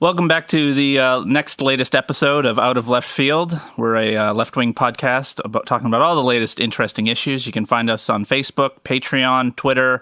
Welcome back to the next latest episode of Out of Left Field. We're a left-wing podcast talking about all the latest interesting issues. You can find us on Facebook, Patreon, Twitter,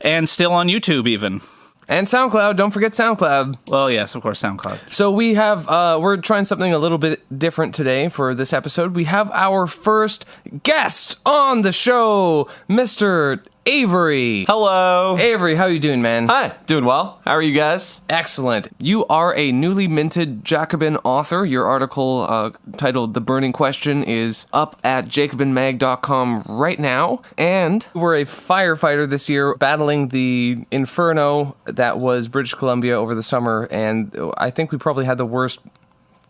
and still on YouTube even. And SoundCloud. Don't forget SoundCloud. Well, yes, of course, SoundCloud. So we have, we're trying something a little bit different today for this episode. We have our first guest on the show, Mr. Avery. Hello. Avery, how you doing, man? Hi. Doing well. How are you guys? Excellent. You are a newly minted Jacobin author. Your article titled The Burning Question is up at jacobinmag.com right now. And we're a firefighter this year battling the inferno that was British Columbia over the summer. And I think we probably had the worst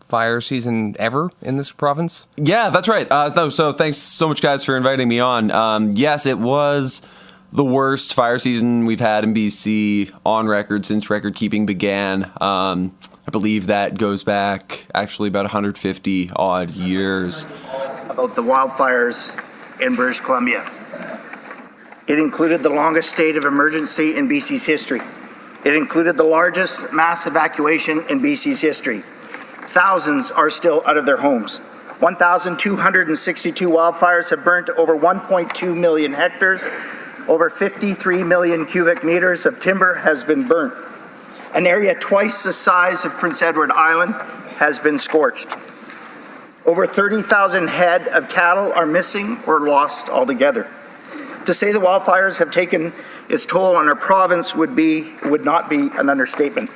fire season ever in this province. Yeah, that's right. So thanks so much, guys, for inviting me on. Yes, it was the worst fire season we've had in BC on record since record keeping began. I believe that goes back actually about 150 odd years. About the wildfires in British Columbia. It included the longest state of emergency in BC's history. It included the largest mass evacuation in BC's history. Thousands are still out of their homes. 1,262 wildfires have burnt over 1.2 million hectares. Over 53 million cubic meters of timber has been burnt. An area twice the size of Prince Edward Island has been scorched. Over 30,000 head of cattle are missing or lost altogether. To say the wildfires have taken its toll on our province would not be an understatement.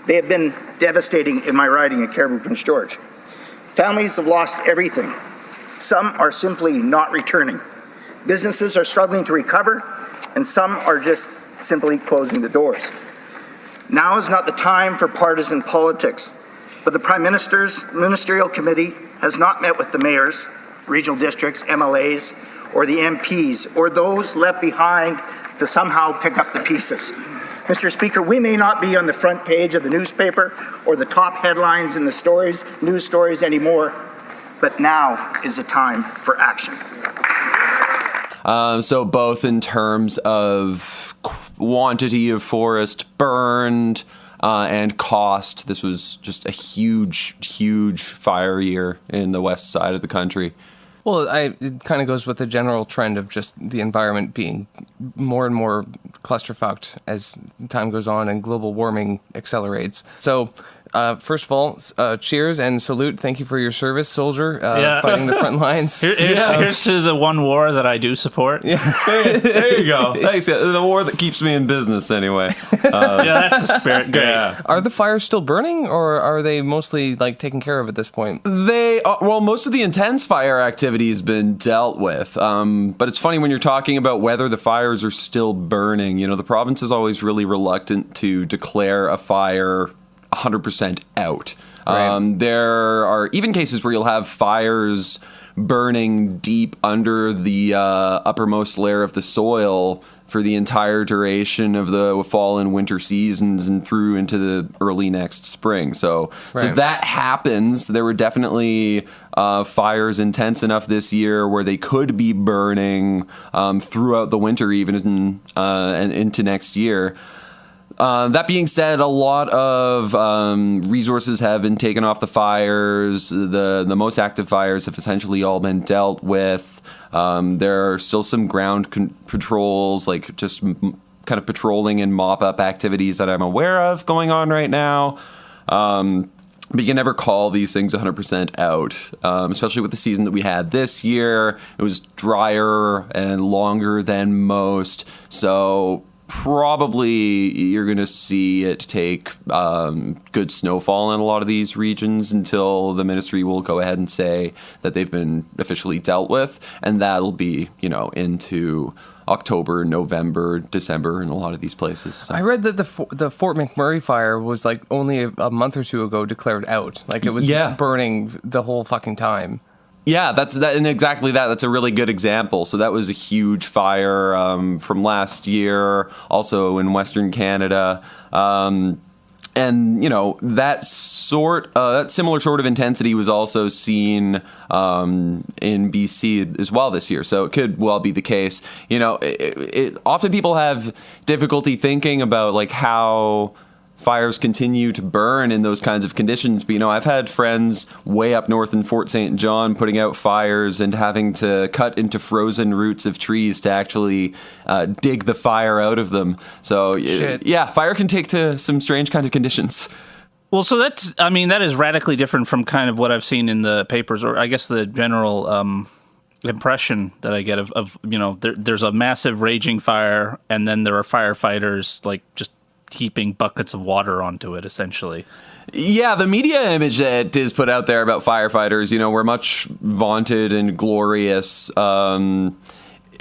They have been devastating in my riding at Caribou Prince George. Families have lost everything. Some are simply not returning. Businesses are struggling to recover, and some are just simply closing the doors. Now is not the time for partisan politics, but the Prime Minister's Ministerial Committee has not met with the mayors, regional districts, MLAs, or the MPs, or those left behind to somehow pick up the pieces. Mr. Speaker, we may not be on the front page of the newspaper or the top headlines in the news stories anymore, but now is the time for action. So both in terms of quantity of forest burned and cost, this was just a huge, huge fire year in the west side of the country. Well, it kind of goes with the general trend of just the environment being more and more clusterfucked as time goes on and global warming accelerates. So, first of all, cheers and salute. Thank you for your service, soldier, fighting the front lines. Here's to the one war that I do support. Yeah. There you go. Thanks. The war that keeps me in business, anyway. Yeah, that's the spirit. Great. Yeah. Are the fires still burning, or are they mostly taken care of at this point? Most of the intense fire activity has been dealt with. But it's funny when you're talking about whether the fires are still burning. You know, the province is always really reluctant to declare a fire 100% out. Right. There are even cases where you'll have fires burning deep under the uppermost layer of the soil for the entire duration of the fall and winter seasons and through into the early next spring. So that happens. There were definitely fires intense enough this year where they could be burning throughout the winter even and into next year. That being said, a lot of resources have been taken off the fires. The most active fires have essentially all been dealt with. There are still some ground patrols, like just kind of patrolling and mop-up activities that I'm aware of going on right now. But you can never call these things 100% out, especially with the season that we had this year. It was drier and longer than most, so probably you're going to see it take good snowfall in a lot of these regions until the ministry will go ahead and say that they've been officially dealt with, and that'll be, into October, November, December in a lot of these places. So. I read that the Fort McMurray fire was only a month or two ago declared out. It was burning the whole fucking time. Yeah, and exactly that. That's a really good example. So that was a huge fire from last year, also in Western Canada. And, that similar sort of intensity was also seen in BC as well this year. So it could well be the case. Often people have difficulty thinking about how fires continue to burn in those kinds of conditions. But, I've had friends way up north in Fort St. John putting out fires and having to cut into frozen roots of trees to actually dig the fire out of them. So, yeah, fire can take to some strange kind of conditions. Well, so that is radically different from kind of what I've seen in the papers, or I guess the general impression that I get of there's a massive raging fire, and then there are firefighters like just heaping buckets of water onto it, essentially. Yeah, the media image that is put out there about firefighters, we're much vaunted and glorious.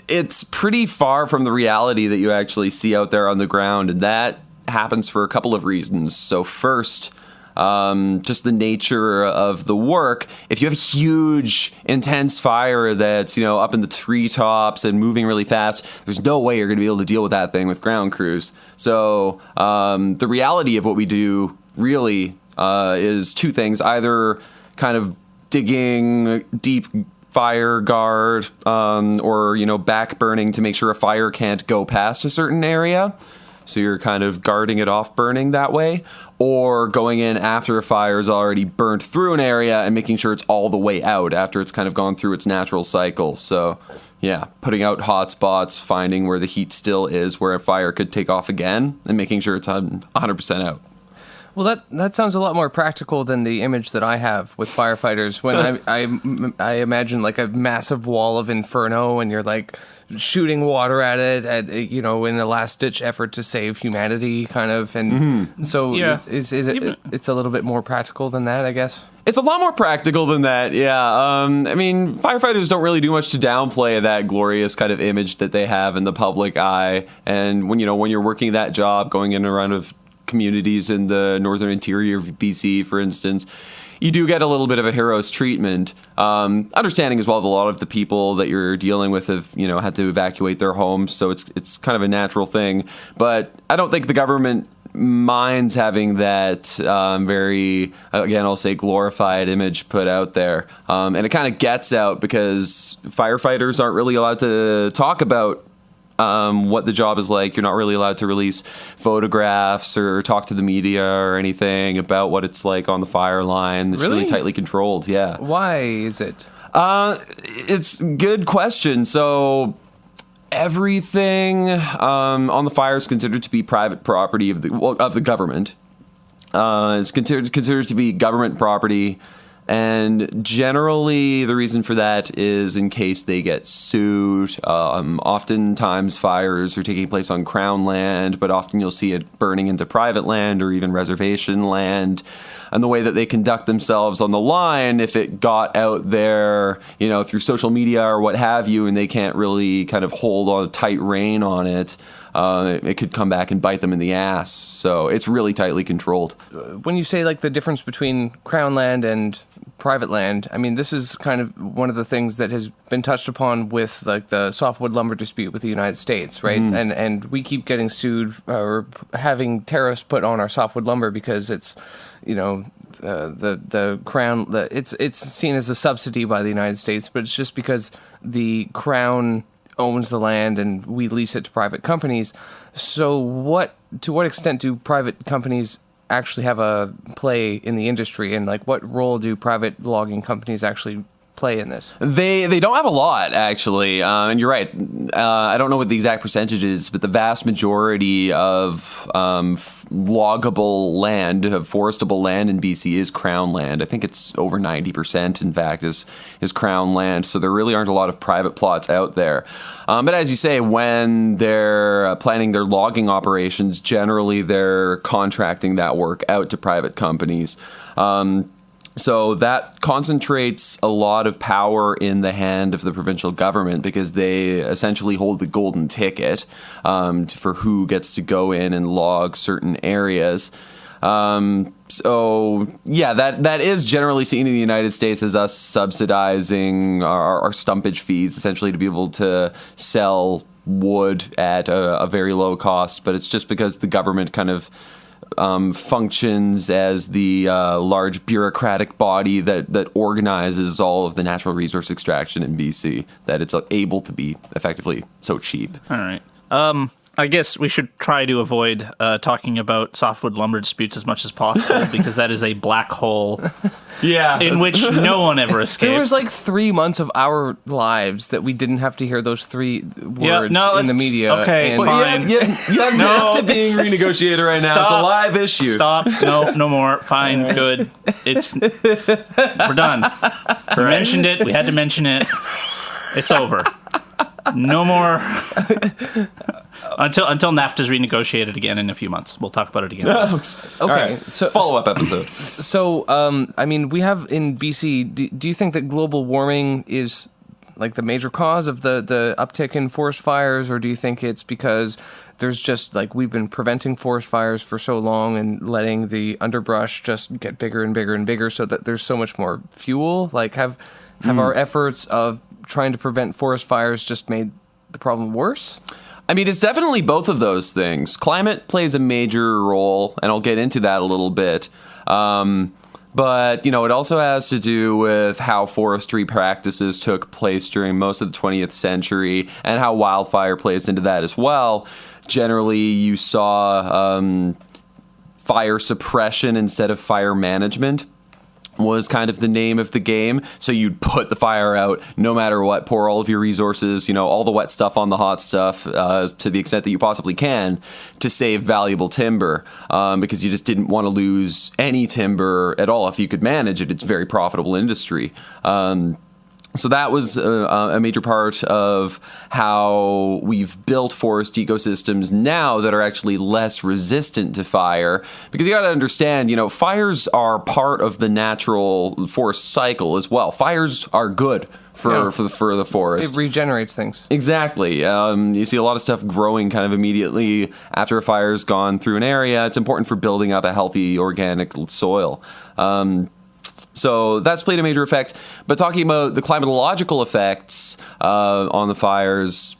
It's pretty far from the reality that you actually see out there on the ground, and that happens for a couple of reasons. So first, just the nature of the work. If you have a huge, intense fire that's, up in the treetops and moving really fast, there's no way you're going to be able to deal with that thing with ground crews. So the reality of what we do really is two things. Either kind of digging deep fire guard or, back burning to make sure a fire can't go past a certain area. So you're kind of guarding it off burning that way, or going in after a fire is already burnt through an area and making sure it's all the way out after it's kind of gone through its natural cycle. So, yeah, putting out hot spots, finding where the heat still is, where a fire could take off again, and making sure it's 100% out. Well, that sounds a lot more practical than the image that I have with firefighters. When I imagine like a massive wall of inferno, and you're like shooting water at it, in a last-ditch effort to save humanity, kind of. And so, yeah. It's a little bit more practical than that, I guess. It's a lot more practical than that, yeah. Firefighters don't really do much to downplay that glorious kind of image that they have in the public eye. And when you're working that job, going in and around of communities in the northern interior of BC, for instance, you do get a little bit of a hero's treatment. Understanding as well that a lot of the people that you're dealing with have, had to evacuate their homes, so it's kind of a natural thing. But I don't think the government minds having that very, again, I'll say glorified image put out there. And it kind of gets out because firefighters aren't really allowed to talk about what the job is like. You're not really allowed to release photographs or talk to the media or anything about what it's like on the fire line. It's really tightly controlled, yeah. Why is it? It's a good question. So everything on the fire is considered to be private property of the government. It's considered to be government property. And generally, the reason for that is in case they get sued. Oftentimes, fires are taking place on Crown land, but often you'll see it burning into private land or even reservation land. And the way that they conduct themselves on the line, if it got out there, through social media or what have you, and they can't really kind of hold on a tight rein on it, it could come back and bite them in the ass. So it's really tightly controlled. When you say like the difference between Crown land and private land, I mean, this is kind of one of the things that has been touched upon with like the softwood lumber dispute with the United States, right? Mm. And we keep getting sued or having tariffs put on our softwood lumber because it's, the Crown, it's seen as a subsidy by the United States, but it's just because the Crown owns the land and we lease it to private companies. So to what extent do private companies actually have a play in the industry, and like what role do private logging companies actually play in this? They don't have a lot, actually, and you're right. I don't know what the exact percentage is, but the vast majority of loggable land, of forestable land in BC is Crown land. I think it's over 90%, in fact, is Crown land. So there really aren't a lot of private plots out there. But as you say, when they're planning their logging operations, generally they're contracting that work out to private companies. So that concentrates a lot of power in the hand of the provincial government because they essentially hold the golden ticket for who gets to go in and log certain areas. So, yeah, that is generally seen in the United States as us subsidizing our stumpage fees, essentially to be able to sell wood at a very low cost. But it's just because the government kind of functions as the large bureaucratic body that organizes all of the natural resource extraction in BC, that it's able to be effectively so cheap. All right. I guess we should try to avoid talking about softwood lumber disputes as much as possible because that is a black hole in which no one ever escapes. There was like 3 months of our lives that we didn't have to hear those 3 words in the media. Okay, and fine. You have NAFTA being renegotiated right now. It's a live issue. Stop. No more. Fine. Good. We're done. We mentioned it. We had to mention it. It's over. No more. Until NAFTA is renegotiated again in a few months. We'll talk about it again. Okay. Right. So follow-up episode. So, I mean, we have in BC, do you think that global warming is like the major cause of the uptick in forest fires, or do you think it's because there's just like we've been preventing forest fires for so long and letting the underbrush just get bigger and bigger and bigger so that there's so much more fuel? Like have our efforts of trying to prevent forest fires just made the problem worse? I mean, it's definitely both of those things. Climate plays a major role, and I'll get into that a little bit. But, it also has to do with how forestry practices took place during most of the 20th century and how wildfire plays into that as well. Generally, you saw fire suppression instead of fire management was kind of the name of the game. So you'd put the fire out no matter what, pour all of your resources, all the wet stuff on the hot stuff to the extent that you possibly can to save valuable timber because you just didn't want to lose any timber at all. If you could manage it, it's a very profitable industry. So that was a major part of how we've built forest ecosystems now that are actually less resistant to fire. Because you got to understand, fires are part of the natural forest cycle as well. Fires are good for the forest. It regenerates things. Exactly. You see a lot of stuff growing kind of immediately after a fire's gone through an area. It's important for building up a healthy organic soil. So that's played a major effect. But talking about the climatological effects on the fires,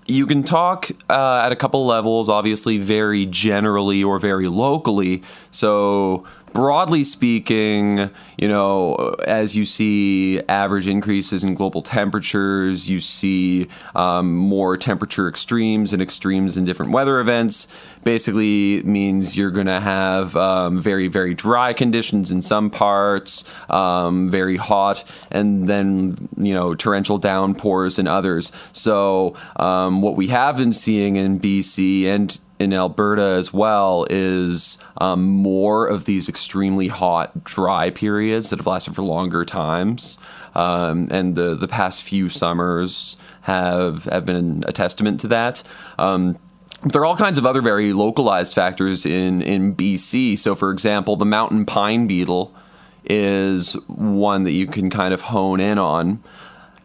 you can talk at a couple levels, obviously very generally or very locally. So broadly speaking, as you see average increases in global temperatures, you see more temperature extremes and extremes in different weather events. Basically means you're going to have very, very dry conditions in some parts, very hot, and then, torrential downpours in others. So what we have been seeing in BC and in Alberta as well is more of these extremely hot, dry periods that have lasted for longer times. And the past few summers have been a testament to that. There are all kinds of other very localized factors in BC. So, for example, the mountain pine beetle is one that you can kind of hone in on.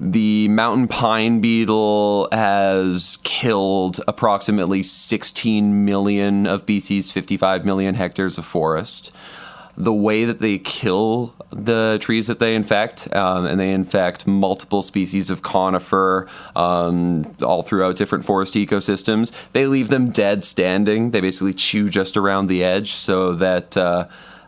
The mountain pine beetle has killed approximately 16 million of BC's 55 million hectares of forest. The way that they kill the trees that they infect, and they infect multiple species of conifer all throughout different forest ecosystems, they leave them dead standing. They basically chew just around the edge so that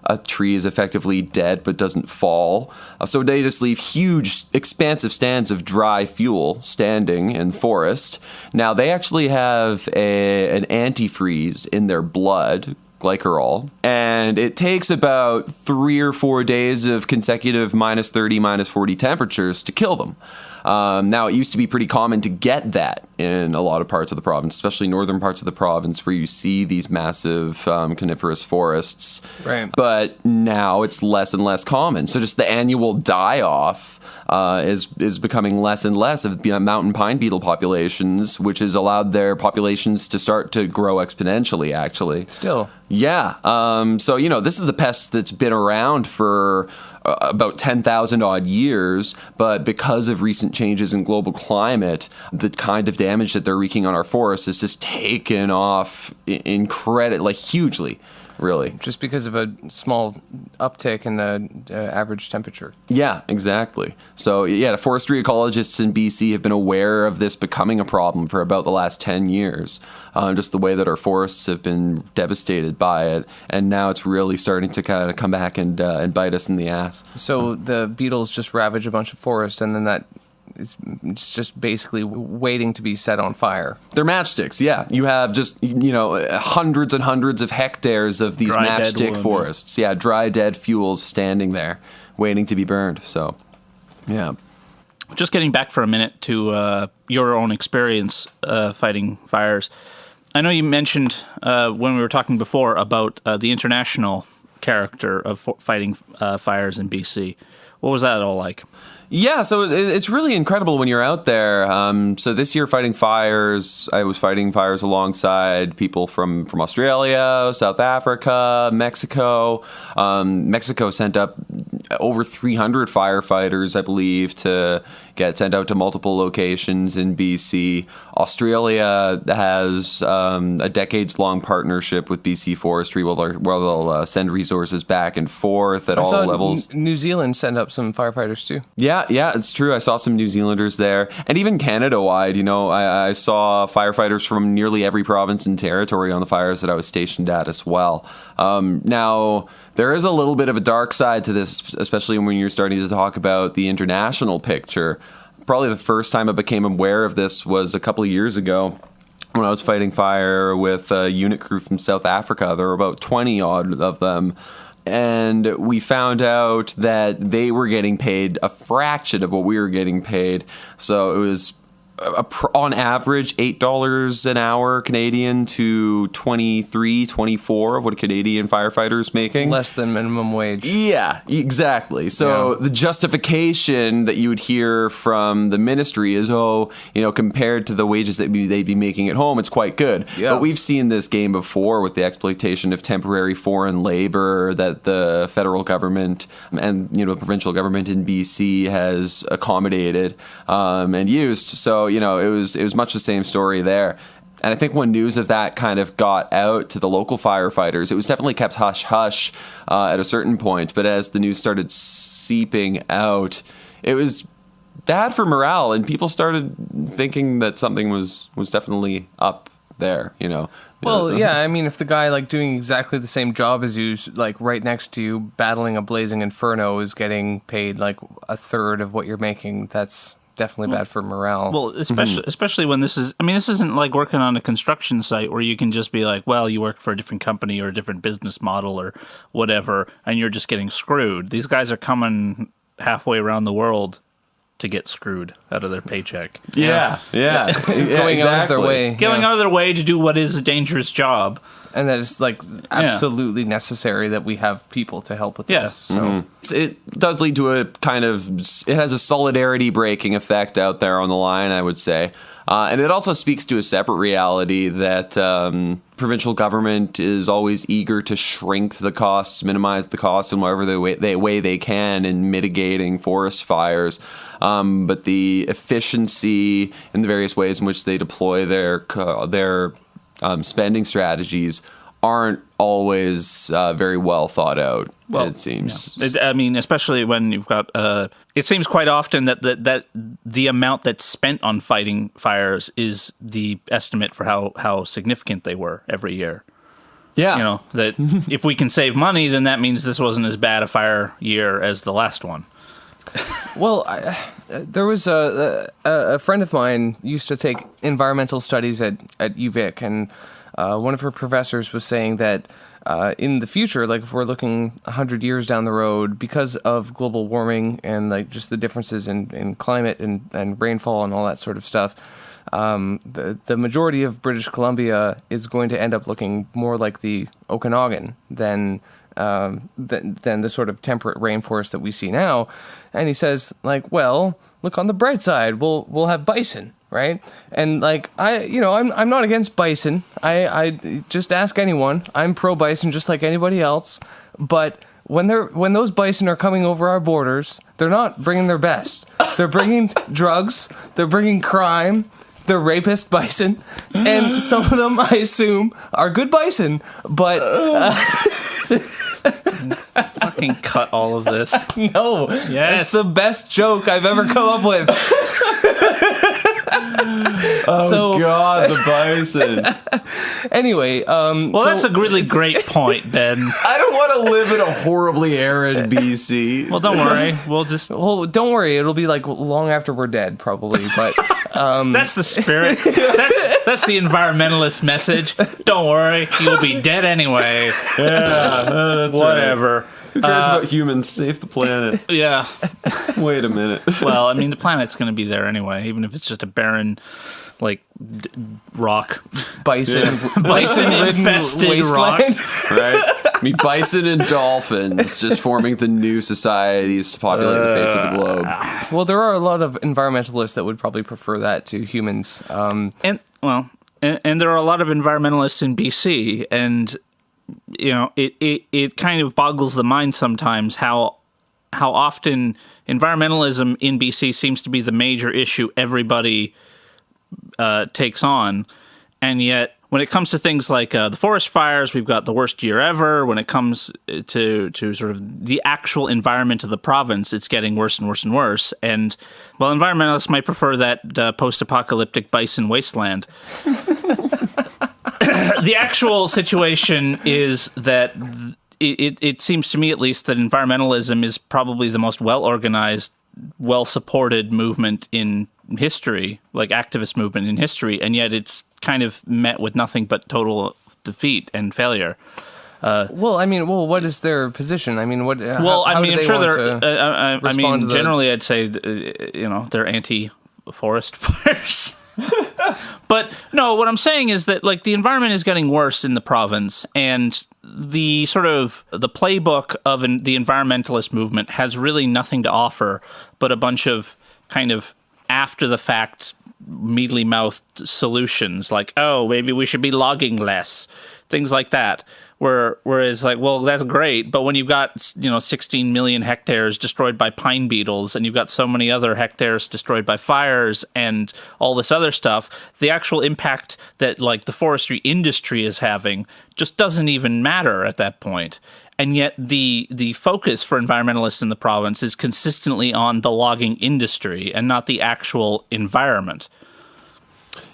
a tree is effectively dead but doesn't fall. So they just leave huge, expansive stands of dry fuel standing in the forest. Now, they actually have an antifreeze in their blood, glycerol, and it takes about 3 or 4 days of consecutive -30, -40 temperatures to kill them. Now, it used to be pretty common to get that in a lot of parts of the province, especially northern parts of the province where you see these massive coniferous forests. Right. But now it's less and less common. So just the annual die-off is becoming less and less of mountain pine beetle populations, which has allowed their populations to start to grow exponentially, actually. Still. Yeah. So, this is a pest that's been around for about 10,000 odd years, but because of recent changes in global climate, the kind of damage that they're wreaking on our forests is just taken off hugely. Really. Just because of a small uptick in the average temperature. Yeah, exactly. So, the forestry ecologists in BC have been aware of this becoming a problem for about the last 10 years. Just the way that our forests have been devastated by it. And now it's really starting to kind of come back and bite us in the ass. So the beetles just ravage a bunch of forest, and then that it's just basically waiting to be set on fire. They're matchsticks, yeah. You have just, hundreds and hundreds of hectares of these Dry, dead matchstick wood, forests. Yeah, dry, dead fuels standing there, waiting to be burned. So, yeah. Just getting back for a minute to your own experience fighting fires. I know you mentioned when we were talking before about the international character of fighting fires in BC. What was that all like? Yeah, so it's really incredible when you're out there. So this year fighting fires, I was fighting fires alongside people from Australia, South Africa, Mexico. Mexico sent up over 300 firefighters, I believe, to get sent out to multiple locations in BC. Australia has a decades-long partnership with BC Forestry where they'll send resources back and forth at all levels. New Zealand sent up some firefighters too. Yeah, it's true. I saw some New Zealanders there. And even Canada-wide, I saw firefighters from nearly every province and territory on the fires that I was stationed at as well. Now, there is a little bit of a dark side to this, especially when you're starting to talk about the international picture. Probably the first time I became aware of this was a couple of years ago when I was fighting fire with a unit crew from South Africa. There were about 20 odd of them. And we found out that they were getting paid a fraction of what we were getting paid. So it was on average $8 an hour Canadian to 23, 24 of what a Canadian firefighter is making. Less than minimum wage. Yeah, exactly. So the justification that you would hear from the ministry is, compared to the wages that they'd be making at home, it's quite good. Yeah. But we've seen this game before with the exploitation of temporary foreign labor that the federal government and the provincial government in BC has accommodated and used. So it was much the same story there. And I think when news of that kind of got out to the local firefighters, it was definitely kept hush-hush at a certain point. But as the news started seeping out, it was bad for morale. And people started thinking that something was definitely up there, Well, yeah, I mean, if the guy, doing exactly the same job as you, right next to you, battling a blazing inferno is getting paid, a third of what you're making, that's definitely bad for morale. Well, especially when this isn't like working on a construction site where you can just be like, well, you work for a different company or a different business model or whatever, and you're just getting screwed. These guys are coming halfway around the world to get screwed out of their paycheck. Yeah. Going out of their way. Out of their way to do what is a dangerous job. And that it's absolutely necessary that we have people to help with this. So it does lead to it has a solidarity breaking effect out there on the line, I would say. And it also speaks to a separate reality that provincial government is always eager to shrink the costs, minimize the costs in whatever way they can in mitigating forest fires. But the efficiency in the various ways in which they deploy their spending strategies aren't always very well thought out, it seems. Yeah. Especially when you've got... it seems quite often that the amount that's spent on fighting fires is the estimate for how significant they were every year. Yeah. That if we can save money, then that means this wasn't as bad a fire year as the last one. Well, there was a friend of mine used to take environmental studies at UVic, and one of her professors was saying that in the future, if we're looking 100 years down the road, because of global warming and just the differences in climate and rainfall and all that sort of stuff, the majority of British Columbia is going to end up looking more like the Okanagan than the sort of temperate rainforest that we see now. And he says, well, look on the bright side, we'll have bison, right? And I'm not against bison. I just ask anyone. I'm pro bison just like anybody else. But when those bison are coming over our borders, they're not bringing their best. They're bringing drugs. They're bringing crime. They're rapist bison, and some of them, I assume, are good bison, but... Fucking cut all of this. No. Yes. That's the best joke I've ever come up with. Oh God, the bison. Anyway, Well, that's a really great point, Ben. I don't want to live in a horribly arid BC. Well, don't worry. We'll just... Well, don't worry. It'll be like long after we're dead, probably. But That's the spirit. That's the environmentalist message. Don't worry. You'll be dead anyway. Yeah, Whatever. Right. Who cares about humans? Save the planet. Yeah. Wait a minute. Well, I mean, the planet's going to be there anyway, even if it's just a barren, rock. Bison-infested rock. Right? I mean, bison and dolphins just forming the new societies to populate the face of the globe. Well, there are a lot of environmentalists that would probably prefer that to humans. And there are a lot of environmentalists in BC, and it kind of boggles the mind sometimes how often environmentalism in BC seems to be the major issue everybody takes on, and yet when it comes to things like the forest fires, we've got the worst year ever. When it comes to sort of the actual environment of the province, it's getting worse and worse and worse. And while environmentalists might prefer that post-apocalyptic bison wasteland, the actual situation is that it seems to me, at least, that environmentalism is probably the most well-organized, well-supported movement in history, like activist movement in history, and yet it's kind of met with nothing but total defeat and failure. What is their position? I mean, I'm sure they're. Generally, I'd say, they're anti-forest fires. But no, what I'm saying is that the environment is getting worse in the province, and the sort of the playbook of the environmentalist movement has really nothing to offer but a bunch of kind of after the fact mealy-mouthed solutions like, oh, maybe we should be logging less, things like that. Whereas that's great, but when you've got 16 million hectares destroyed by pine beetles, and you've got so many other hectares destroyed by fires and all this other stuff, the actual impact that the forestry industry is having just doesn't even matter at that point. And yet the focus for environmentalists in the province is consistently on the logging industry and not the actual environment.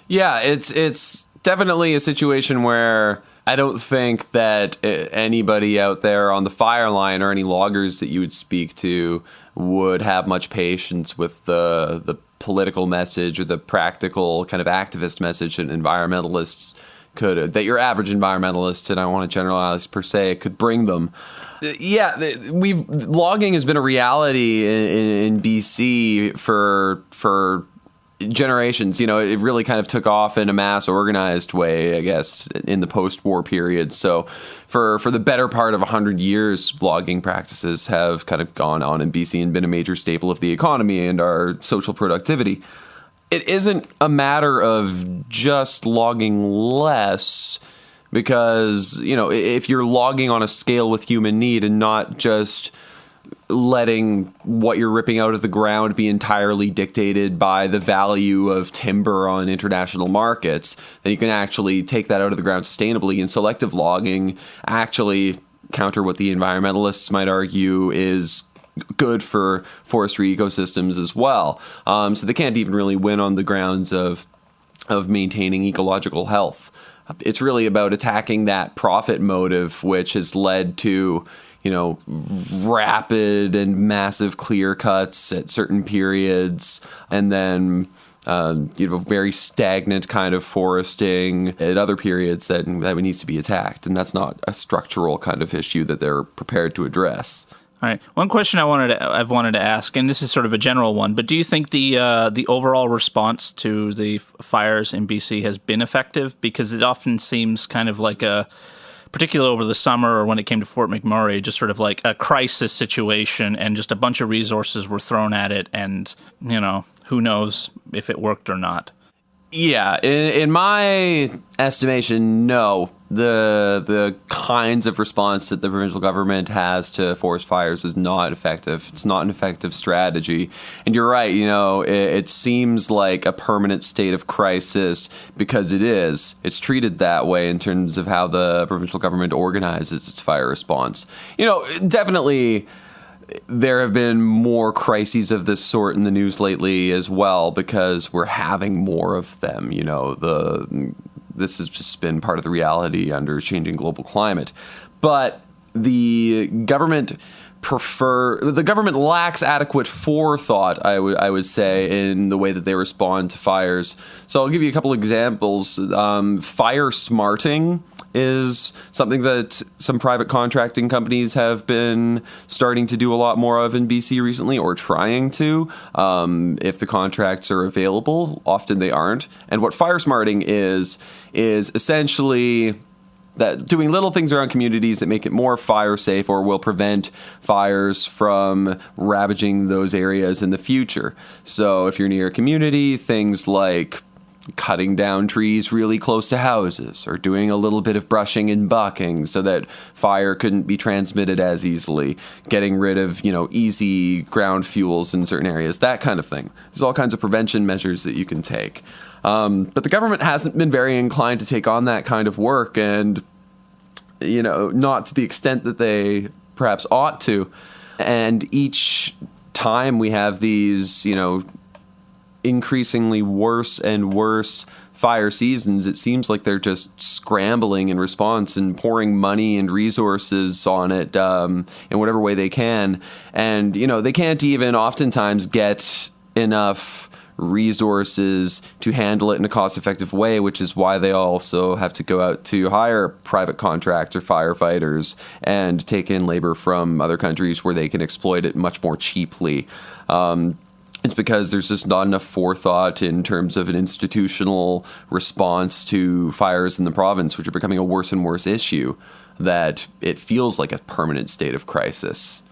Yeah, it's definitely a situation where I don't think that anybody out there on the fire line or any loggers that you would speak to would have much patience with the political message or the practical kind of activist message that environmentalists that your average environmentalist, and I want to generalize per se, could bring them. Yeah, logging has been a reality in BC for generations. It really kind of took off in a mass organized way, I guess, in the post-war period. So for the better part of 100 years, logging practices have kind of gone on in BC and been a major staple of the economy and our social productivity. It isn't a matter of just logging less, because, if you're logging on a scale with human need and not just letting what you're ripping out of the ground be entirely dictated by the value of timber on international markets, then you can actually take that out of the ground sustainably. And selective logging actually counter what the environmentalists might argue is good for forestry ecosystems as well. So they can't even really win on the grounds of maintaining ecological health. It's really about attacking that profit motive, which has led to rapid and massive clear cuts at certain periods, and then very stagnant kind of foresting at other periods that needs to be attacked. And that's not a structural kind of issue that they're prepared to address. All right. One question I've wanted to ask, and this is sort of a general one, but do you think the overall response to the fires in BC has been effective? Because it often seems kind of like particularly over the summer or when it came to Fort McMurray, just sort of like a crisis situation, and just a bunch of resources were thrown at it, and who knows if it worked or not. Yeah, in my estimation, no. The kinds of response that the provincial government has to forest fires is not effective. It's not an effective strategy. And you're right, it seems like a permanent state of crisis because it is. It's treated that way in terms of how the provincial government organizes its fire response. Definitely there have been more crises of this sort in the news lately as well, because we're having more of them. This has just been part of the reality under changing global climate. But the government lacks adequate forethought, I would say, in the way that they respond to fires. So I'll give you a couple examples. Fire smarting is something that some private contracting companies have been starting to do a lot more of in BC recently, or trying to. If the contracts are available, often they aren't. And what fire smarting is essentially that doing little things around communities that make it more fire safe or will prevent fires from ravaging those areas in the future. So if you're near a community, things like cutting down trees really close to houses, or doing a little bit of brushing and bucking so that fire couldn't be transmitted as easily, getting rid of, easy ground fuels in certain areas, that kind of thing. There's all kinds of prevention measures that you can take. But the government hasn't been very inclined to take on that kind of work, and, not to the extent that they perhaps ought to. And each time we have these, increasingly worse and worse fire seasons, it seems like they're just scrambling in response and pouring money and resources on it in whatever way they can. And, they can't even oftentimes get enough resources to handle it in a cost-effective way, which is why they also have to go out to hire private contractor firefighters and take in labor from other countries where they can exploit it much more cheaply. It's because there's just not enough forethought in terms of an institutional response to fires in the province, which are becoming a worse and worse issue, that it feels like a permanent state of crisis.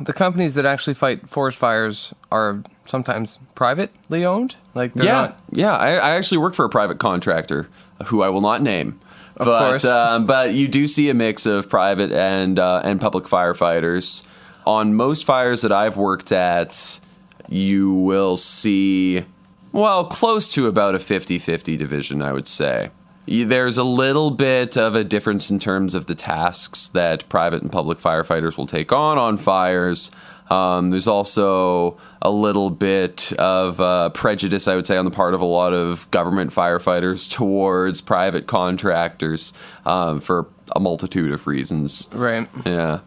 The companies that actually fight forest fires are sometimes privately owned? Yeah, I actually work for a private contractor, who I will not name. Of course. But you do see a mix of private and public firefighters. On most fires that I've worked at, you will see, close to about a 50-50 division, I would say. There's a little bit of a difference in terms of the tasks that private and public firefighters will take on fires. There's also a little bit of prejudice, I would say, on the part of a lot of government firefighters towards private contractors for a multitude of reasons. Right. Yeah.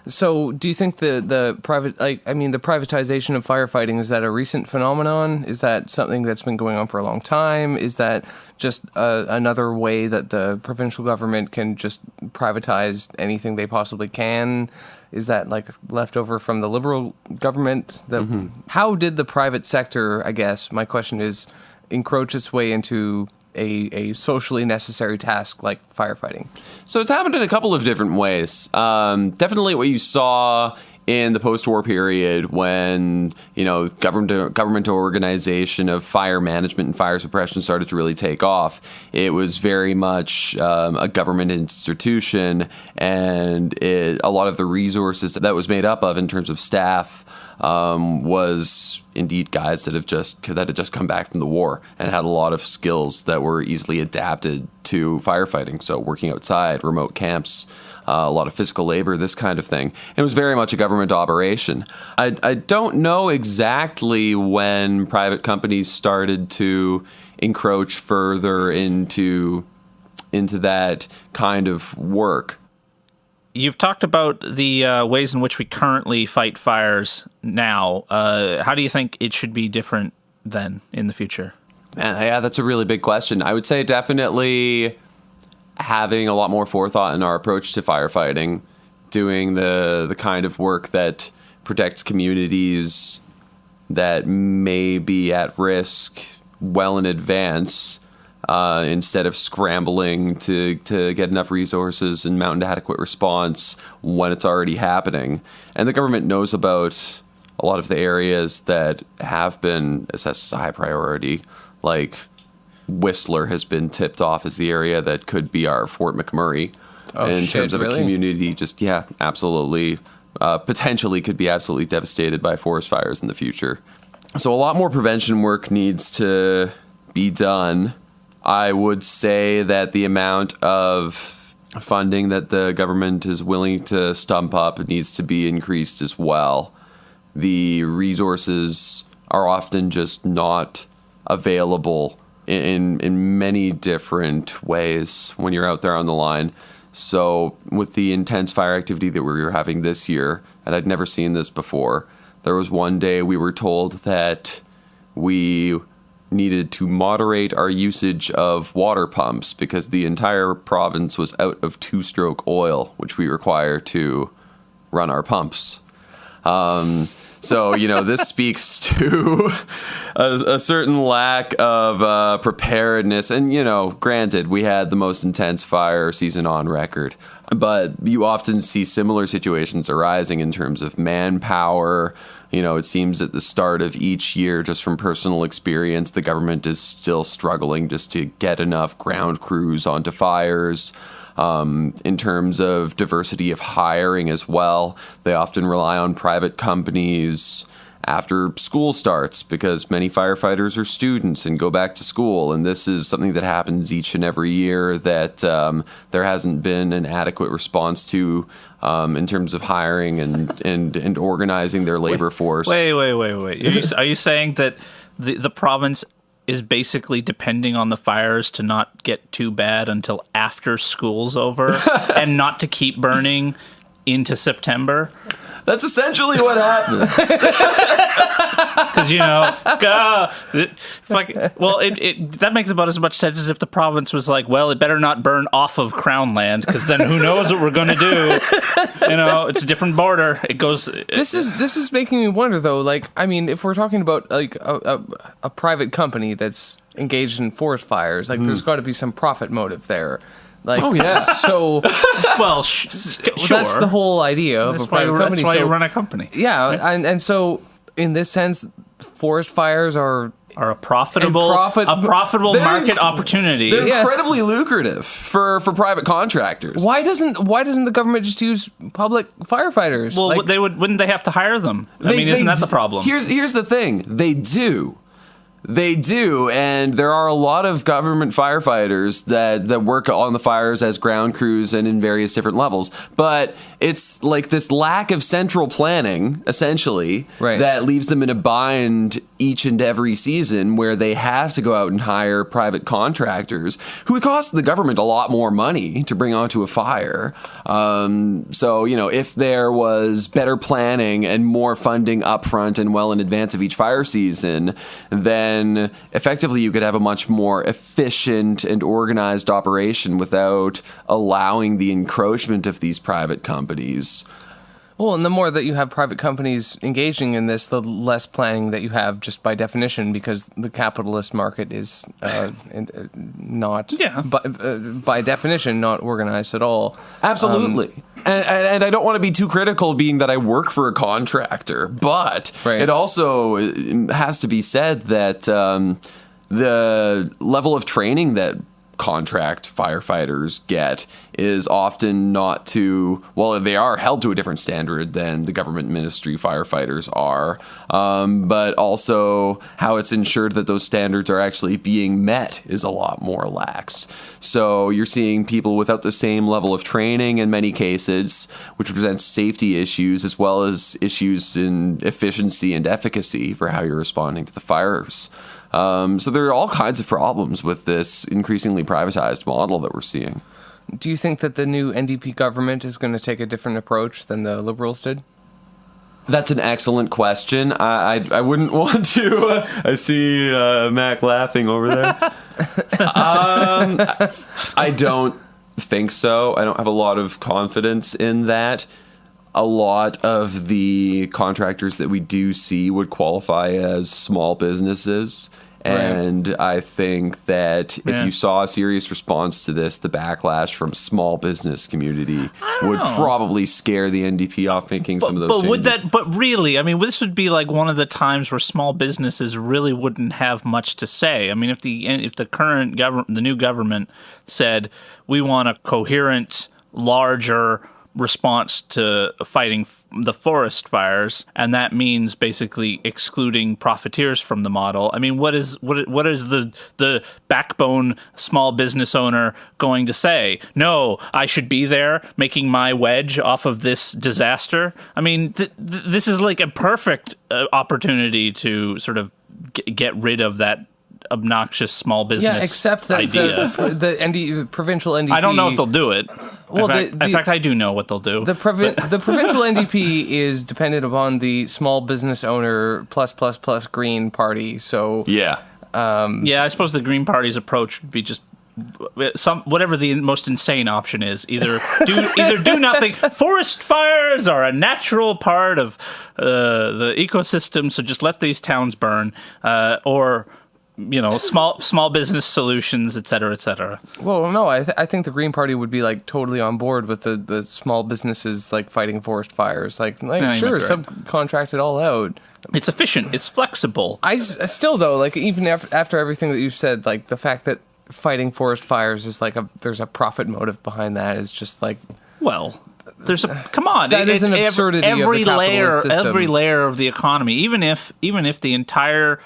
So, do you think the privatization of firefighting, is that a recent phenomenon? Is that something that's been going on for a long time? Is that just another way that the provincial government can just privatize anything they possibly can? Is that left over from the Liberal government? How did the private sector, I guess, my question is, encroach its way into a socially necessary task like firefighting? So it's happened in a couple of different ways. Definitely what you saw in the post-war period, when government organization of fire management and fire suppression started to really take off. It was very much a government institution, and a lot of the resources that was made up of in terms of staff was indeed guys that had just come back from the war and had a lot of skills that were easily adapted to firefighting. So working outside, remote camps, a lot of physical labor, this kind of thing. And it was very much a government operation. I don't know exactly when private companies started to encroach further into that kind of work. You've talked about the ways in which we currently fight fires now. How do you think it should be different then in the future? Yeah, that's a really big question. I would say definitely having a lot more forethought in our approach to firefighting, doing the kind of work that protects communities that may be at risk well in advance, instead of scrambling to get enough resources and mount an adequate response when it's already happening. And the government knows about a lot of the areas that have been assessed as a high priority, like Whistler has been tipped off as the area that could be our Fort McMurray terms of really? A community. Just, absolutely, potentially could be absolutely devastated by forest fires in the future. So a lot more prevention work needs to be done. I would say that the amount of funding that the government is willing to stump up needs to be increased as well. The resources are often just not available in many different ways when you're out there on the line. So with the intense fire activity that we were having this year, and I'd never seen this before, there was one day we were told that we needed to moderate our usage of water pumps because the entire province was out of two-stroke oil, which we require to run our pumps. So, this speaks to a certain lack of preparedness. And, granted, we had the most intense fire season on record. But you often see similar situations arising in terms of manpower. It seems at the start of each year, just from personal experience, the government is still struggling just to get enough ground crews onto fires. In terms of diversity of hiring as well, they often rely on private companies after school starts because many firefighters are students and go back to school. And this is something that happens each and every year that there hasn't been an adequate response to in terms of hiring and organizing their labor force. Wait. Are you saying that the province is basically depending on the fires to not get too bad until after school's over and not to keep burning into September? That's essentially what happens. Because, that makes about as much sense as if the province was like, well, it better not burn off of Crown land, because then who knows what we're going to do. It's a different border. It goes... This is making me wonder, though, if we're talking about, a private company that's engaged in forest fires, there's got to be some profit motive there. Oh, yeah. So, well, sure. That's the whole idea of a private company. That's why you run a company. Yeah, and so in this sense, forest fires are a profitable market opportunity. They're incredibly lucrative for private contractors. Why doesn't the government just use public firefighters? Well, wouldn't they have to hire them? Isn't that the problem? Here's the thing. They do, and there are a lot of government firefighters that work on the fires as ground crews and in various different levels. But it's like this lack of central planning, essentially, that leaves them in a bind each and every season where they have to go out and hire private contractors who would cost the government a lot more money to bring onto a fire. So, if there was better planning and more funding upfront and well in advance of each fire season, then effectively you could have a much more efficient and organized operation without allowing the encroachment of these private companies. Well, and the more that you have private companies engaging in this, the less planning that you have just by definition, because the capitalist market is not, by definition, not organized at all. Absolutely. And I don't want to be too critical being that I work for a contractor, but it also has to be said that the level of training that contract firefighters get is often not to, well, they are held to a different standard than the government ministry firefighters are, but also how it's ensured that those standards are actually being met is a lot more lax. So you're seeing people without the same level of training in many cases, which presents safety issues as well as issues in efficiency and efficacy for how you're responding to the fires. So there are all kinds of problems with this increasingly privatized model that we're seeing. Do you think that the new NDP government is going to take a different approach than the Liberals did? That's an excellent question. I wouldn't want to. I see Mac laughing over there. I don't think so. I don't have a lot of confidence in that. A lot of the contractors that we do see would qualify as small businesses. And I think that if you saw a serious response to this, the backlash from small business community would probably scare the NDP off making some of those changes. But really, this would be like one of the times where small businesses really wouldn't have much to say. If the current government, the new government said, we want a coherent, larger, response to fighting the forest fires, and that means basically excluding profiteers from the model. I mean, what is the backbone small business owner going to say? No, I should be there making my wedge off of this disaster. I mean, this is like a perfect opportunity to sort of get rid of that obnoxious small business except that idea. the provincial NDP... I don't know if they'll do it. Well, in fact, I do know what they'll do. The provincial NDP is dependent upon the small business owner plus Green Party, so... Yeah. I suppose the Green Party's approach would be just whatever the most insane option is. Either do nothing. Forest fires are a natural part of the ecosystem, so just let these towns burn, or small business solutions, et cetera, et cetera. Well, no, I think the Green Party would be like totally on board with the small businesses like fighting forest fires. Like sure, subcontract it all out. It's efficient. It's flexible. I still though, like even after everything that you've said, like the fact that fighting forest fires is like there's a profit motive behind that is just like, well, come on. That is an absurdity of the capitalist system. Every layer of the economy, even if the entire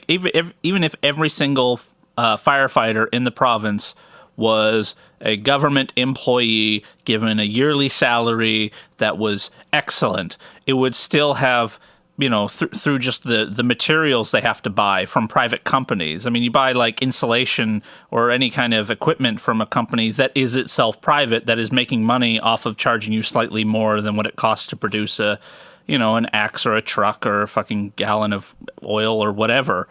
even if every single firefighter in the province was a government employee given a yearly salary that was excellent, it would still have, through just the materials they have to buy from private companies. I mean, you buy like insulation or any kind of equipment from a company that is itself private, that is making money off of charging you slightly more than what it costs to produce an axe or a truck or a fucking gallon of oil or whatever.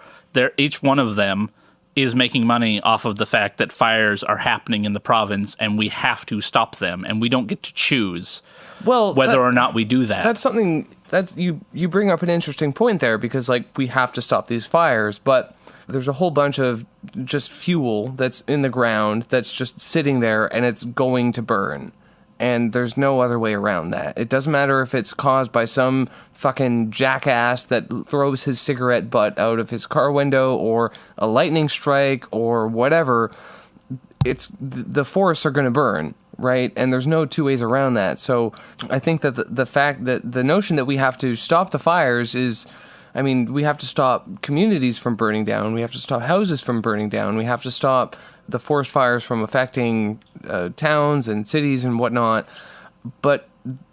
Each one of them is making money off of the fact that fires are happening in the province and we have to stop them, and we don't get to choose whether or not we do that. That's something that's you bring up an interesting point there, because like we have to stop these fires, but there's a whole bunch of just fuel that's in the ground that's just sitting there and it's going to burn. And there's no other way around that. It doesn't matter if it's caused by some fucking jackass that throws his cigarette butt out of his car window, or a lightning strike, or whatever. The forests are going to burn, right? And there's no two ways around that. So I think that the fact that the notion that we have to stop the fires is... I mean, we have to stop communities from burning down. We have to stop houses from burning down. We have to stop the forest fires from affecting towns and cities and whatnot. But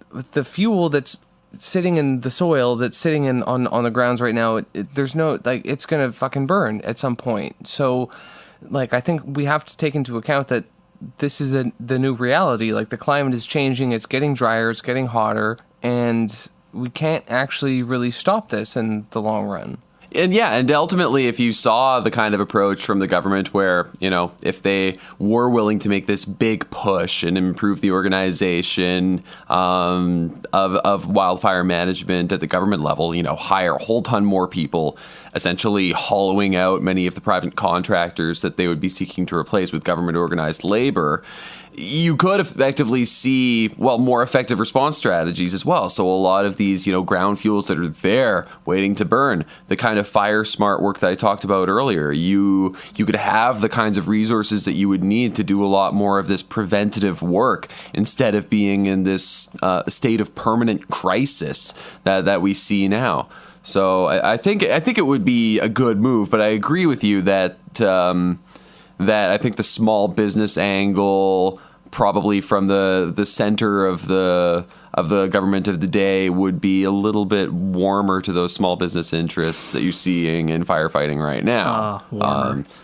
the fuel that's sitting in the soil, that's sitting on the grounds right now, there's no, like, it's going to fucking burn at some point. So, like, I think we have to take into account that this is the new reality. Like, the climate is changing. It's getting drier. It's getting hotter. And... we can't actually really stop this in the long run. And ultimately, if you saw the kind of approach from the government where, if they were willing to make this big push and improve the organization of wildfire management at the government level, hire a whole ton more people, essentially hollowing out many of the private contractors that they would be seeking to replace with government organized labor, you could effectively see, more effective response strategies as well. So a lot of these, ground fuels that are there waiting to burn, the kind of fire smart work that I talked about earlier, you could have the kinds of resources that you would need to do a lot more of this preventative work instead of being in this state of permanent crisis that we see now. So I think it would be a good move, but I agree with you that I think the small business angle, probably from the center of the government of the day, would be a little bit warmer to those small business interests that you're seeing in firefighting right now.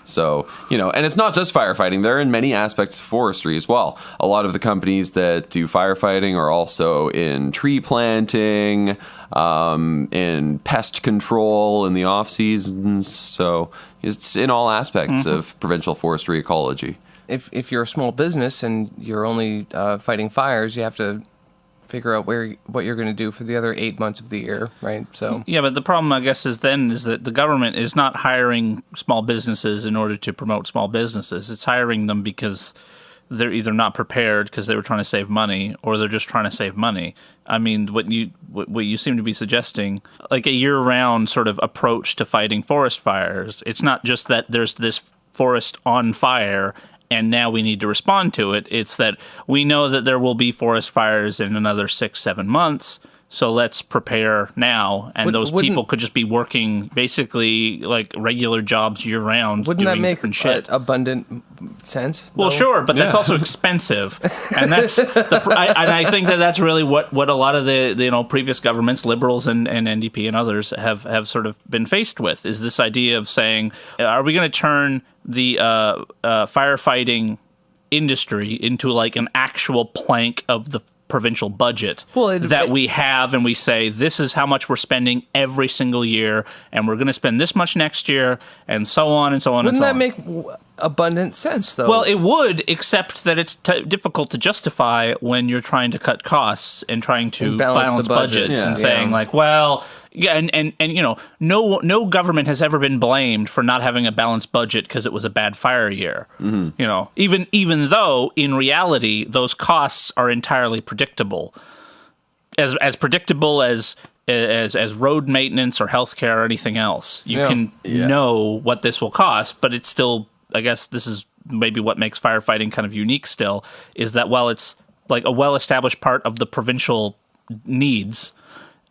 So, and it's not just firefighting. They're in many aspects of forestry as well. A lot of the companies that do firefighting are also in tree planting, in pest control in the off seasons. So it's in all aspects of provincial forestry ecology. If you're a small business and you're only fighting fires, you have to figure out what you're going to do for the other 8 months of the year, right? So yeah, but the problem, I guess, is that the government is not hiring small businesses in order to promote small businesses. It's hiring them because they're either not prepared because they were trying to save money, or they're just trying to save money. I mean, what you seem to be suggesting, like a year-round sort of approach to fighting forest fires. It's not just that there's this forest on fire and now we need to respond to it. It's that we know that there will be forest fires in another 6-7 months, so let's prepare now. And those people could just be working basically like regular jobs year round. Wouldn't doing that make different shit. abundant sense? Well, though? sure, but that's also expensive, and I think that's really what a lot of the the previous governments, Liberals and NDP and others, have sort of been faced with, is this idea of saying, are we going to turn the firefighting industry into like an actual plank of the provincial budget that we have, and we say this is how much we're spending every single year, and we're going to spend this much next year, and so on and so on. Wouldn't and so that on. make abundant sense, though? Well, it would, except that it's difficult to justify when you're trying to cut costs and trying to balance the budget. budgets and saying like, well, yeah, and you know, no government has ever been blamed for not having a balanced budget because it was a bad fire year. You know, even though in reality those costs are entirely predictable, as predictable as road maintenance or healthcare or anything else. You can know what this will cost, but it's still, I guess this is maybe what makes firefighting kind of unique still, is that while it's like a well-established part of the provincial needs,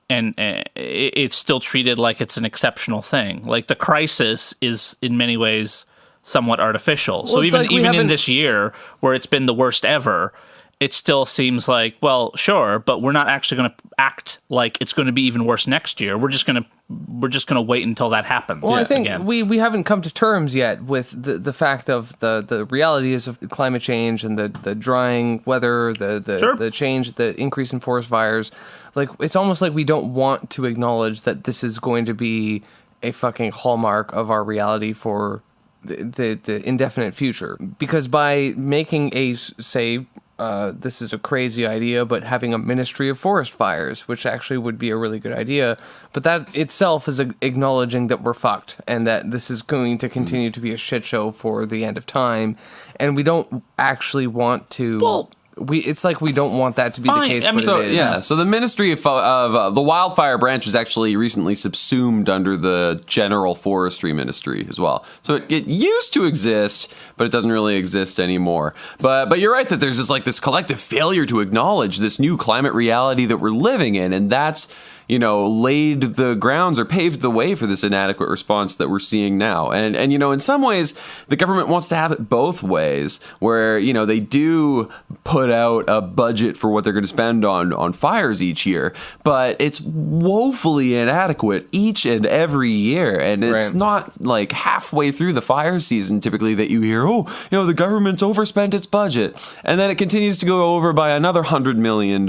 and it's still treated like it's an exceptional thing. Like the crisis is in many ways somewhat artificial. Well, so it's like even in this year where it's been the worst ever, it still seems like, well, sure, but we're not actually going to act like it's going to be even worse next year. We're just going to wait until that happens. Well, I think again. we haven't come to terms yet with the fact of the realities of climate change and the drying weather, the change, the increase in forest fires. Like, it's almost like we don't want to acknowledge that this is going to be a fucking hallmark of our reality for the indefinite future. Because by making this is a crazy idea, but having a ministry of forest fires, which actually would be a really good idea. But that itself is acknowledging that we're fucked and that this is going to continue to be a shit show for the end of time. And we don't actually want to... Well, it's like we don't want that to be the case, but it is. Yeah, so the Ministry of the Wildfire branch was actually recently subsumed under the General Forestry Ministry as well. So it used to exist, but it doesn't really exist anymore. But you're right that there's this collective failure to acknowledge this new climate reality that we're living in, and that's, you know, laid the grounds or paved the way for this inadequate response that we're seeing now. And you know, in some ways, the government wants to have it both ways, where, you know, they do put out a budget for what they're going to spend on fires each year, but it's woefully inadequate each and every year. And it's not like halfway through the fire season typically that you hear, oh, you know, the government's overspent its budget. And then it continues to go over by another $100 million.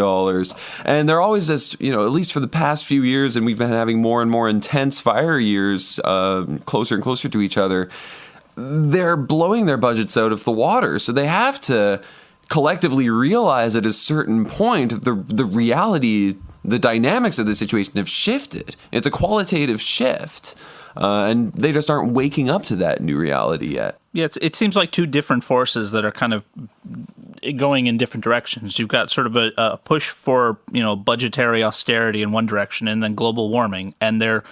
And they're always, you know, at least for the past few years, and we've been having more and more intense fire years closer and closer to each other, they're blowing their budgets out of the water. So they have to collectively realize at a certain point the reality, the dynamics of the situation have shifted. It's a qualitative shift. And they just aren't waking up to that new reality yet. Yeah, it seems like two different forces that are kind of going in different directions. You've got sort of a push for, you know, budgetary austerity in one direction, and then global warming, and they're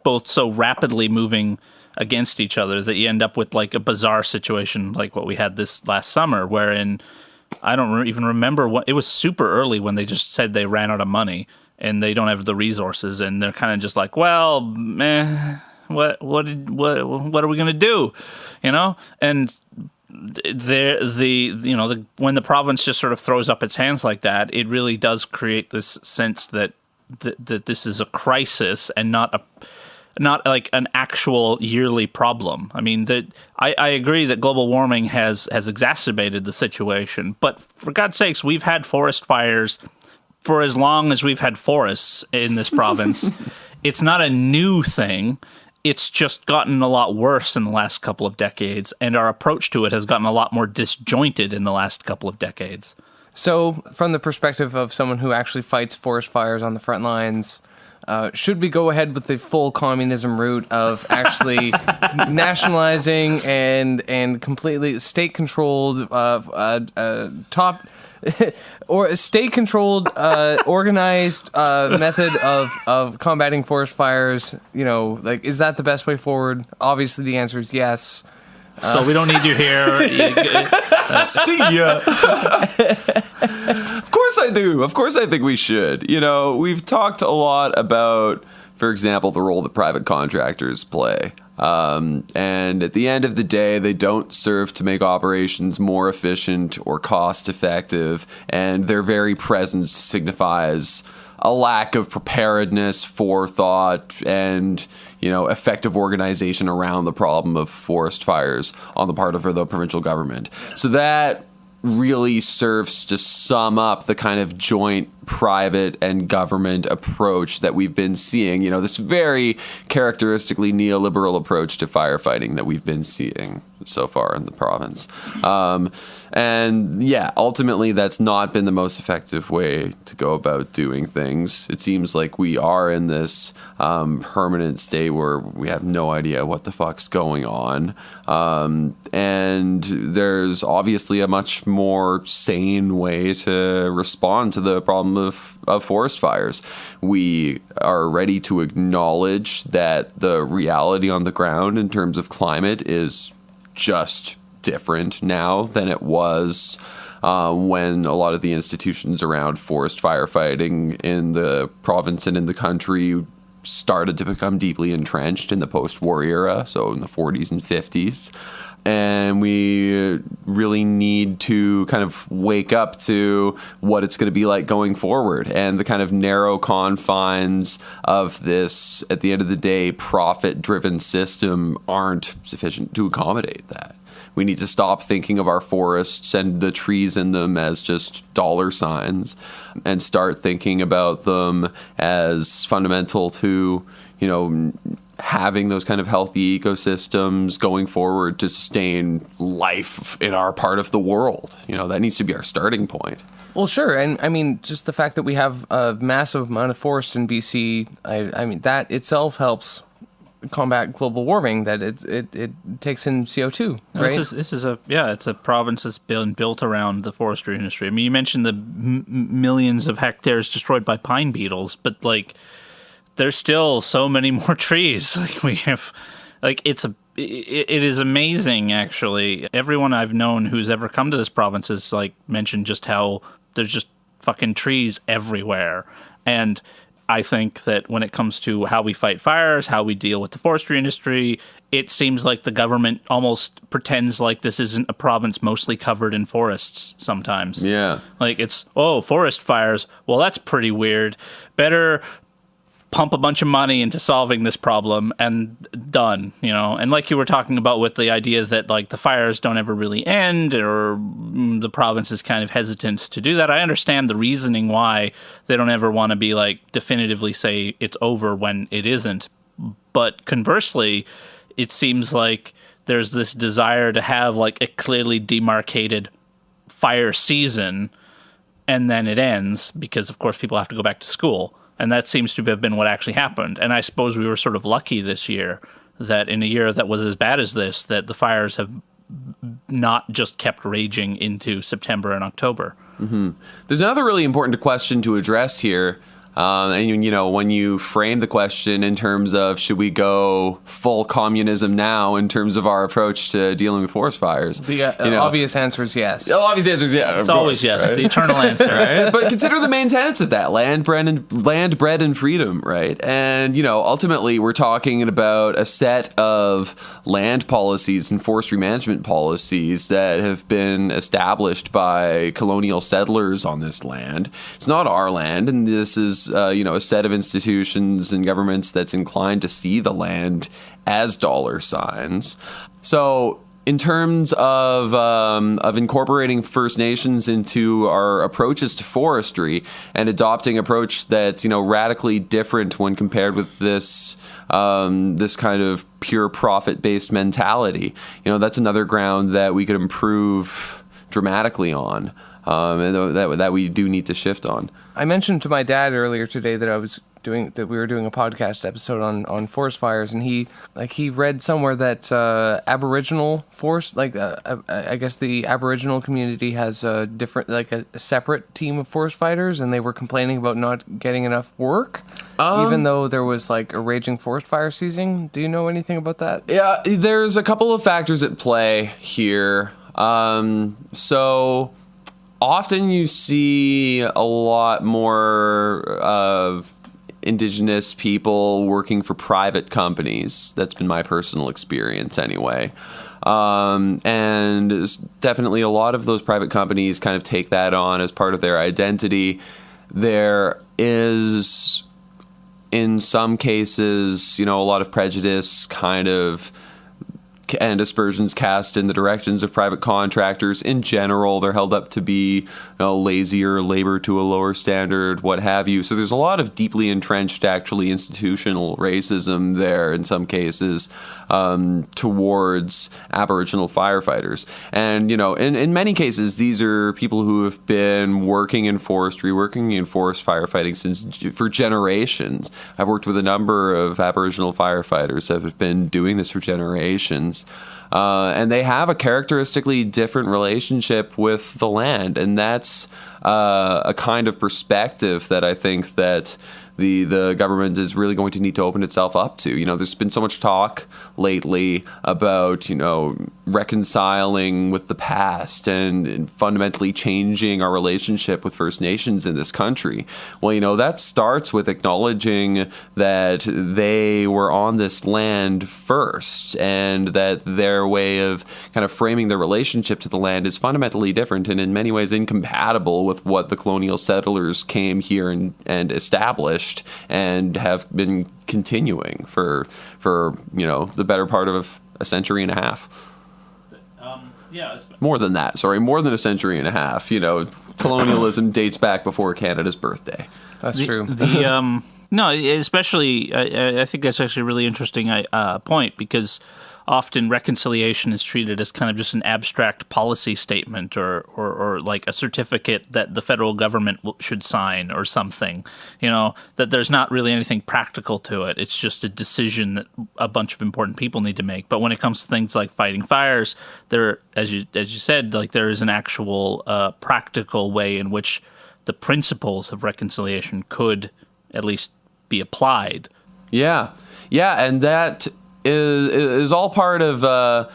both so rapidly moving against each other that you end up with like a bizarre situation like what we had this last summer, wherein I don't even remember what it was. Super early when they just said they ran out of money and they don't have the resources, and they're kind of just like, well, what are we gonna do, you know? And when the province just sort of throws up its hands like that, it really does create this sense that this is a crisis and not like an actual yearly problem. I mean, I agree that global warming has exacerbated the situation, but for God's sakes, we've had forest fires for as long as we've had forests in this province. It's not a new thing. It's just gotten a lot worse in the last couple of decades, and our approach to it has gotten a lot more disjointed in the last couple of decades. So, from the perspective of someone who actually fights forest fires on the front lines, should we go ahead with the full communism route of actually nationalizing and completely state-controlled top... or a state-controlled, organized method of combating forest fires? You know, like, is that the best way forward? Obviously, the answer is yes. So we don't need you here. See ya. Of course I do. Of course I think we should. We've talked a lot about, for example, the role that private contractors play. And at the end of the day, they don't serve to make operations more efficient or cost effective, and their very presence signifies a lack of preparedness, forethought, and effective organization around the problem of forest fires on the part of the provincial government. So that really serves to sum up the kind of joint private and government approach that we've been seeing, this very characteristically neoliberal approach to firefighting that we've been seeing so far in the province. And yeah, ultimately that's not been the most effective way to go about doing things. It seems like we are in this permanent state where we have no idea what the fuck's going on. And there's obviously a much more sane way to respond to the problem of forest fires. We are ready to acknowledge that the reality on the ground in terms of climate is just different now than it was when a lot of the institutions around forest firefighting in the province and in the country started to become deeply entrenched in the post-war era, so in the 40s and 50s. And we really need to kind of wake up to what it's going to be like going forward. And the kind of narrow confines of this, at the end of the day, profit-driven system aren't sufficient to accommodate that. We need to stop thinking of our forests and the trees in them as just dollar signs and start thinking about them as fundamental to, having those kind of healthy ecosystems going forward to sustain life in our part of the world. That needs to be our starting point. Well, sure. And I mean, just the fact that we have a massive amount of forests in BC, I mean, that itself helps combat global warming, that it takes in CO2, right? This is it's a province that's been built around the forestry industry. I mean, you mentioned the millions of hectares destroyed by pine beetles, but there's still so many more trees. It is amazing, actually. Everyone I've known who's ever come to this province has mentioned just how there's just fucking trees everywhere. And I think that when it comes to how we fight fires, how we deal with the forestry industry, it seems like the government almost pretends like this isn't a province mostly covered in forests sometimes. Yeah. It's, forest fires. Well, that's pretty weird. Better pump a bunch of money into solving this problem and done, And like you were talking about with the idea that the fires don't ever really end, or the province is kind of hesitant to do that. I understand the reasoning why they don't ever want to be definitively say it's over when it isn't. But conversely, it seems like there's this desire to have a clearly demarcated fire season, and then it ends because of course people have to go back to school. And that seems to have been what actually happened. And I suppose we were sort of lucky this year that in a year that was as bad as this, that the fires have not just kept raging into September and October. Mm-hmm. There's another really important question to address here. And when you frame the question in terms of should we go full communism now in terms of our approach to dealing with forest fires, the obvious answer is yes. The obvious answer is yes. It's always yes, right? The eternal answer. Right? But consider the main tenets of that: land, bread, and freedom. Right? And ultimately, we're talking about a set of land policies and forestry management policies that have been established by colonial settlers on this land. It's not our land, and this is a set of institutions and governments that's inclined to see the land as dollar signs. So in terms of incorporating First Nations into our approaches to forestry and adopting an approach that's radically different when compared with this kind of pure profit-based mentality, that's another ground that we could improve dramatically on, and that we do need to shift on. I mentioned to my dad earlier today that I was we were doing a podcast episode on forest fires, and he read somewhere that Aboriginal forest, I guess the Aboriginal community has a different, a separate team of forest fighters, and they were complaining about not getting enough work, even though there was a raging forest fire season. Do you know anything about that? Yeah, there's a couple of factors at play here. So often you see a lot more of Indigenous people working for private companies. That's been my personal experience anyway. And definitely a lot of those private companies kind of take that on as part of their identity. There is, in some cases, a lot of prejudice and aspersions cast in the directions of private contractors. In general, they're held up to be lazier, labor to a lower standard, what have you. So there's a lot of deeply entrenched, actually, institutional racism there in some cases towards Aboriginal firefighters. And, in many cases, these are people who have been working in forestry, working in forest firefighting for generations. I've worked with a number of Aboriginal firefighters that have been doing this for generations. And they have a characteristically different relationship with the land. And that's a kind of perspective that I think that the government is really going to need to open itself up to. There's been so much talk lately about, reconciling with the past and fundamentally changing our relationship with First Nations in this country. Well, that starts with acknowledging that they were on this land first, and that their way of kind of framing their relationship to the land is fundamentally different and in many ways incompatible with what the colonial settlers came here and established and have been continuing for the better part of a century and a half. More than that. Sorry, more than a century and a half. Colonialism dates back before Canada's birthday. That's true. No, especially, I think that's actually a really interesting point, because often reconciliation is treated as kind of just an abstract policy statement or like a certificate that the federal government should sign or something, that there's not really anything practical to it. It's just a decision that a bunch of important people need to make. But when it comes to things like fighting fires, there, as you said, there is an actual practical way in which the principles of reconciliation could at least be applied. Yeah, and that is all part of a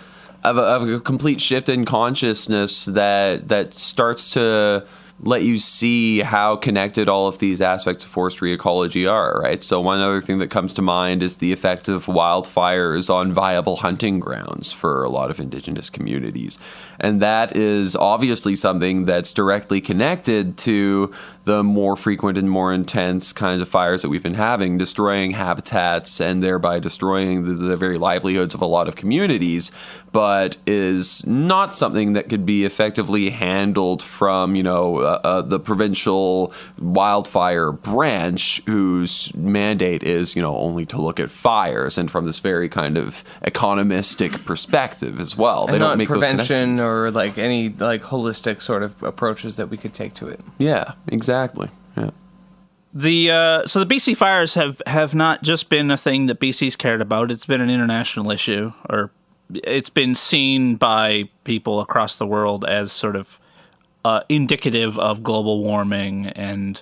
complete shift in consciousness that starts to let you see how connected all of these aspects of forestry ecology are, right? So one other thing that comes to mind is the effect of wildfires on viable hunting grounds for a lot of Indigenous communities. And that is obviously something that's directly connected to the more frequent and more intense kinds of fires that we've been having, destroying habitats and thereby destroying the very livelihoods of a lot of communities, but is not something that could be effectively handled from, the provincial wildfire branch, whose mandate is, only to look at fires, and from this very kind of economistic perspective as well. And they don't make prevention or any holistic sort of approaches that we could take to it. Yeah, exactly. Yeah. So the BC fires have not just been a thing that BC's cared about. It's been an international issue, or it's been seen by people across the world as sort of indicative of global warming. And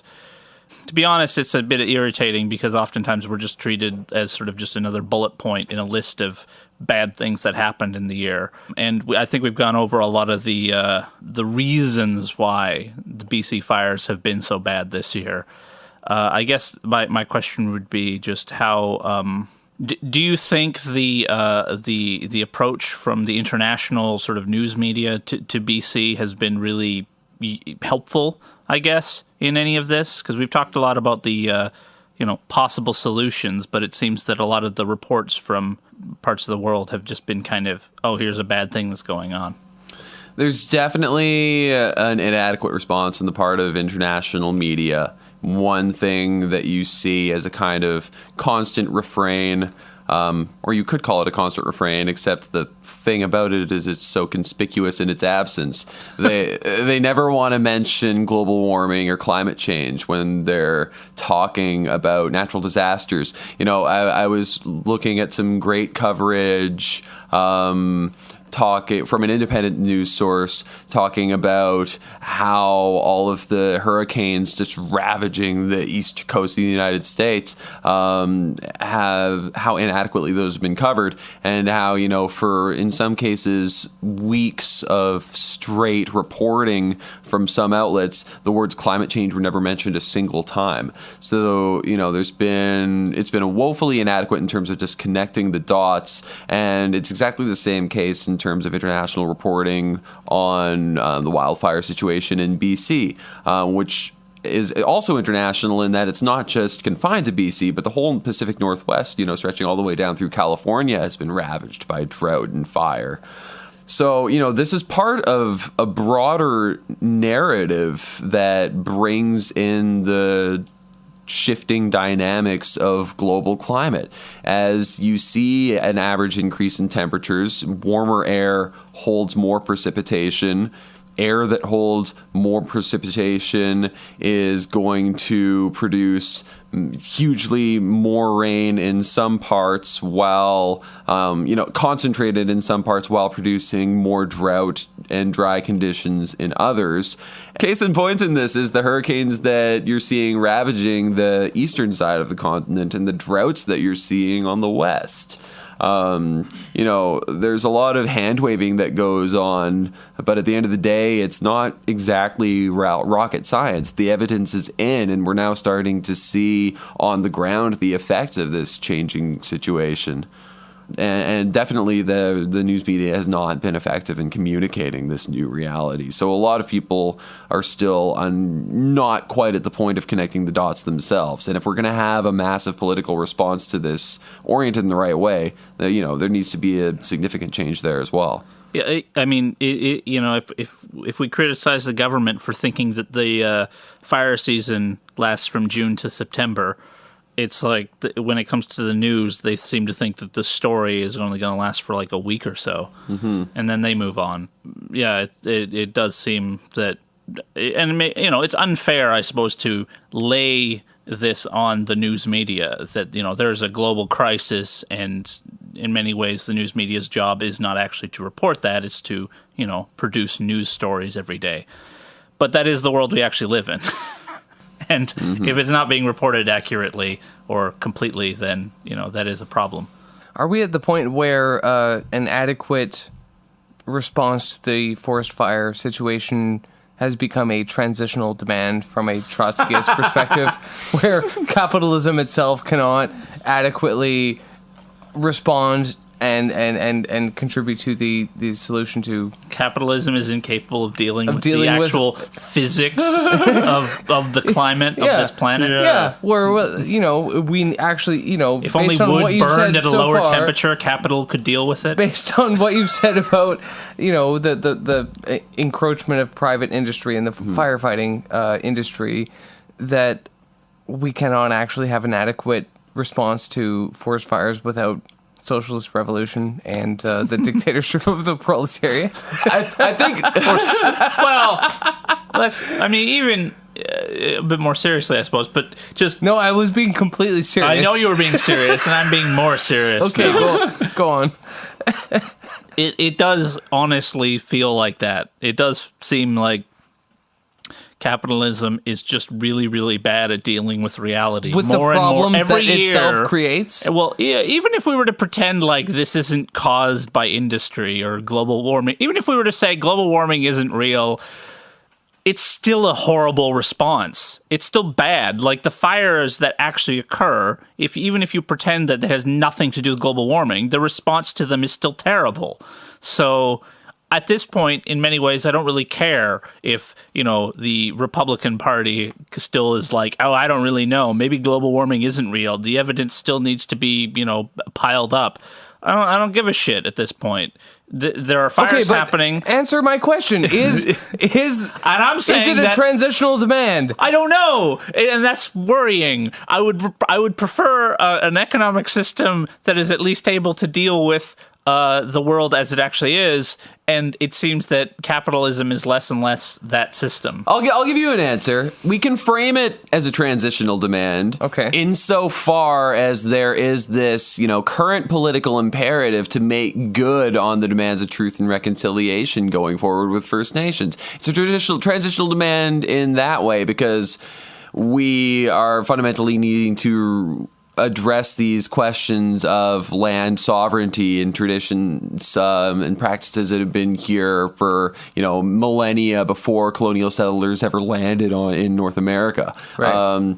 to be honest, it's a bit irritating because oftentimes we're just treated as sort of just another bullet point in a list of bad things that happened in the year. And I think we've gone over a lot of the reasons why the BC fires have been so bad this year. I guess my question would be just how do you think the approach from the international sort of news media to BC has been really helpful, I guess, in any of this? Because we've talked a lot about the possible solutions, but it seems that a lot of the reports from parts of the world have just been kind of, oh, here's a bad thing that's going on. There's definitely an inadequate response on the part of international media. One thing that you see as a kind of constant refrain or you could call it a constant refrain, except the thing about it is it's so conspicuous in its absence. They never want to mention global warming or climate change when they're talking about natural disasters. I was looking at some great coverage talking from an independent news source, talking about how all of the hurricanes just ravaging the east coast of the United States how inadequately those have been covered, and how, for in some cases weeks of straight reporting from some outlets, the words climate change were never mentioned a single time. So it's been woefully inadequate in terms of just connecting the dots, and it's exactly the same case in terms of international reporting on the wildfire situation in BC, which is also international in that it's not just confined to BC, but the whole Pacific Northwest, stretching all the way down through California, has been ravaged by drought and fire. So, this is part of a broader narrative that brings in the shifting dynamics of global climate. As you see an average increase in temperatures, warmer air holds more precipitation. Air that holds more precipitation is going to produce hugely more rain in some parts, while concentrated in some parts, while producing more drought and dry conditions in others. Case in point in this is the hurricanes that you're seeing ravaging the eastern side of the continent and the droughts that you're seeing on the west. There's a lot of hand waving that goes on, but at the end of the day, it's not exactly rocket science. The evidence is in, and we're now starting to see on the ground the effects of this changing situation. And definitely the news media has not been effective in communicating this new reality. So a lot of people are still not quite at the point of connecting the dots themselves. And if we're going to have a massive political response to this oriented in the right way, there needs to be a significant change there as well. Yeah, I mean, if we criticize the government for thinking that the fire season lasts from June to September, it's like when it comes to the news, they seem to think that the story is only going to last for like a week or so, and then they move on. Yeah, it does seem that, and it's unfair, I suppose, to lay this on the news media that there's a global crisis, and in many ways the news media's job is not actually to report that; it's to produce news stories every day. But that is the world we actually live in. And if it's not being reported accurately or completely, then, that is a problem. Are we at the point where an adequate response to the forest fire situation has become a transitional demand from a Trotskyist perspective, where capitalism itself cannot adequately respond and contribute to the solution to... Capitalism is incapable of dealing with the actual physics of the climate of this planet. Yeah, where, we actually, if only wood burned at a lower temperature, capital could deal with it. Based on what you've said about, the encroachment of private industry and the firefighting industry, that we cannot actually have an adequate response to forest fires without socialist revolution and the dictatorship of the proletariat. I think. Even a bit more seriously, I suppose, but just... No, I was being completely serious. I know you were being serious, and I'm being more serious. Okay, go on. It does honestly feel like that. It does seem like capitalism is just really, really bad at dealing with reality. With more the problems and more every that year, itself creates? Well, yeah, even if we were to pretend like this isn't caused by industry or global warming, even if we were to say global warming isn't real, it's still a horrible response. It's still bad. Like the fires that actually occur, even if you pretend that it has nothing to do with global warming, the response to them is still terrible. So... at this point, in many ways, I don't really care if, the Republican Party still is like, oh, I don't really know. Maybe global warming isn't real. The evidence still needs to be, piled up. I don't give a shit at this point. There are fires happening. Answer my question. And I'm saying, is it a transitional demand? I don't know, and that's worrying. I would prefer an economic system that is at least able to deal with the world as it actually is, and it seems that capitalism is less and less that system. I'll give you an answer. We can frame it as a transitional demand. Okay. Insofar as there is this, current political imperative to make good on the demands of truth and reconciliation going forward with First Nations. It's a transitional demand in that way because we are fundamentally needing to address these questions of land sovereignty and traditions and practices that have been here for millennia before colonial settlers ever landed in North America. Right.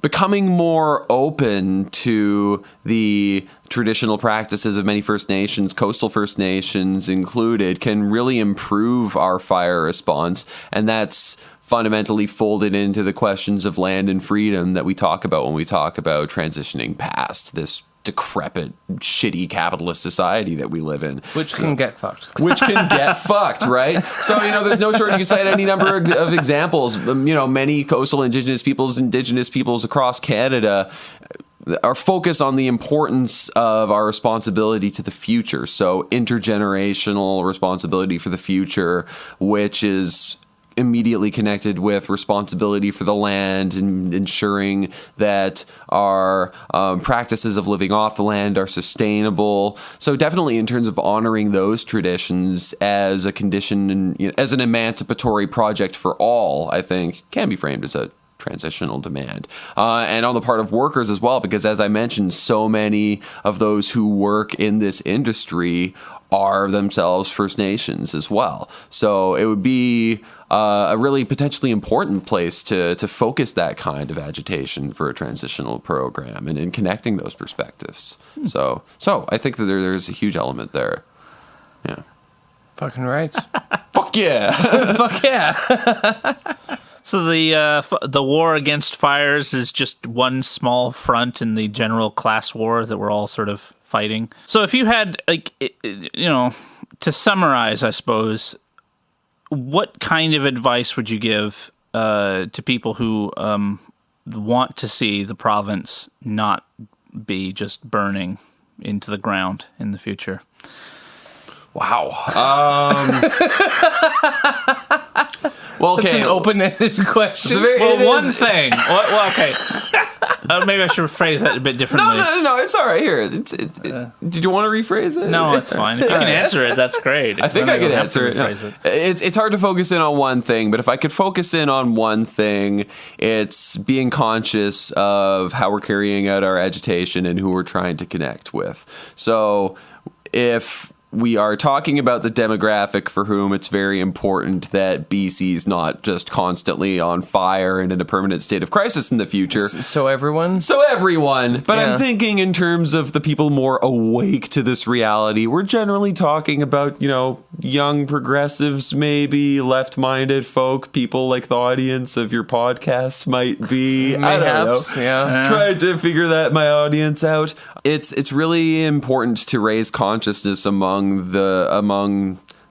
Becoming more open to the traditional practices of many First Nations, coastal First Nations included, can really improve our fire response, and that's fundamentally folded into the questions of land and freedom that we talk about when we talk about transitioning past this decrepit, shitty capitalist society that we live in. Which can get fucked. Which can get fucked, right? So, there's no shortage. You can cite any number of examples. Many coastal indigenous peoples across Canada are focused on the importance of our responsibility to the future. So intergenerational responsibility for the future, which is immediately connected with responsibility for the land and ensuring that our practices of living off the land are sustainable. So definitely in terms of honoring those traditions as a condition and as an emancipatory project for all, I think can be framed as a transitional demand. And on the part of workers as well, because as I mentioned, so many of those who work in this industry are themselves First Nations as well. So it would be a really potentially important place to focus that kind of agitation for a transitional program and in connecting those perspectives. So I think that there's a huge element there. Yeah. Fucking right. Fuck yeah. Fuck yeah. So the war against fires is just one small front in the general class war that we're all sort of fighting. So if you had, to summarize, I suppose, what kind of advice would you give to people who want to see the province not be just burning into the ground in the future? Wow. Well, okay. It's an open-ended question. One thing. Well, okay. Maybe I should rephrase that a bit differently. No. It's all right. Here. Did you want to rephrase it? No, it's fine. If you can answer it, that's great. I think I can answer it. It's hard to focus in on one thing, but if I could focus in on one thing, it's being conscious of how we're carrying out our agitation and who we're trying to connect with. So if we are talking about the demographic for whom it's very important that BC's not just constantly on fire and in a permanent state of crisis in the future. So everyone? But yeah. I'm thinking in terms of the people more awake to this reality. We're generally talking about, young progressives, maybe left-minded folk, people like the audience of your podcast might be. I don't know. Yeah. Tried to figure my audience out. It's really important to raise consciousness among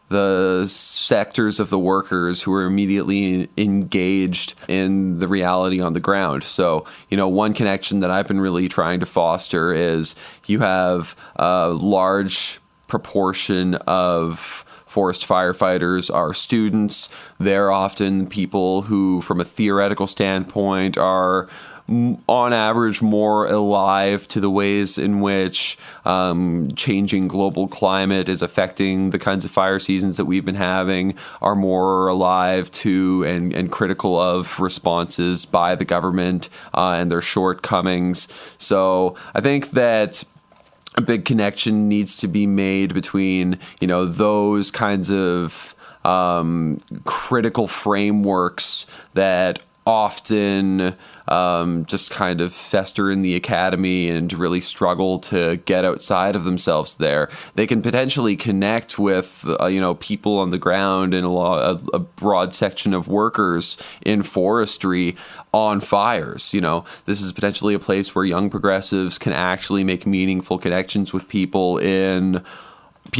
the sectors of the workers who are immediately engaged in the reality on the ground. So, one connection that I've been really trying to foster is you have a large proportion of forest firefighters are students. They're often people who, from a theoretical standpoint, are on average more alive to the ways in which changing global climate is affecting the kinds of fire seasons that we've been having, are more alive to and critical of responses by the government and their shortcomings. So I think that a big connection needs to be made between, those kinds of critical frameworks that often just kind of fester in the academy and really struggle to get outside of themselves there. They can potentially connect with, people on the ground and a broad section of workers in forestry on fires. This is potentially a place where young progressives can actually make meaningful connections with people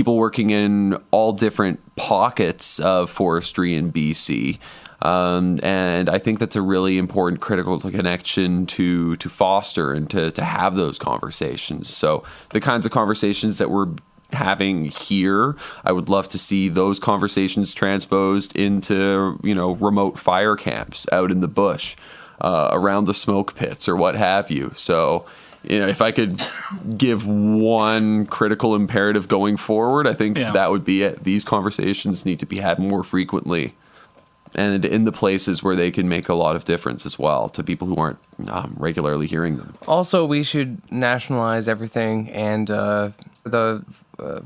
working in all different pockets of forestry in BC. And I think that's a really important critical connection to foster and to have those conversations. So the kinds of conversations that we're having here, I would love to see those conversations transposed into, remote fire camps out in the bush, around the smoke pits or what have you. So, if I could give one critical imperative going forward, I think that would be it. These conversations need to be had more frequently, and in the places where they can make a lot of difference as well to people who aren't regularly hearing them. Also, we should nationalize everything, and the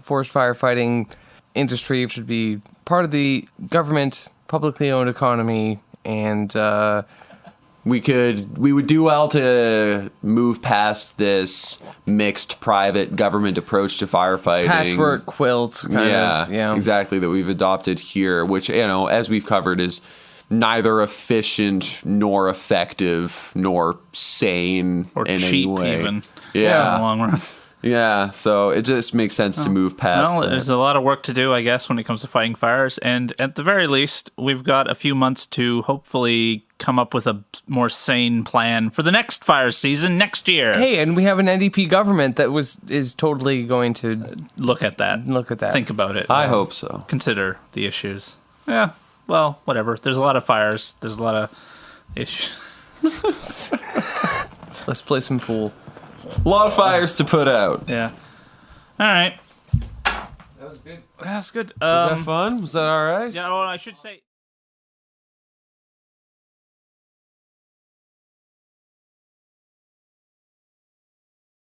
forest firefighting industry should be part of the government, publicly owned economy, and we would do well to move past this mixed private government approach to firefighting. Patchwork quilt kind of. Yeah, exactly, that we've adopted here, which, as we've covered, is neither efficient nor effective nor sane or in cheap any way. Even. Yeah. In the long run. Yeah, so it just makes sense to move past that. There's a lot of work to do, I guess, when it comes to fighting fires. And at the very least, we've got a few months to hopefully come up with a more sane plan for the next fire season next year. Hey, and we have an NDP government that is totally going to look at that. Think about it. I hope so. Consider the issues. Yeah, well, whatever. There's a lot of fires. There's a lot of issues. Let's play some pool. A lot of fires to put out. Yeah. All right. That was good. That's good. Was that fun? Was that all right? Yeah, well, I should say...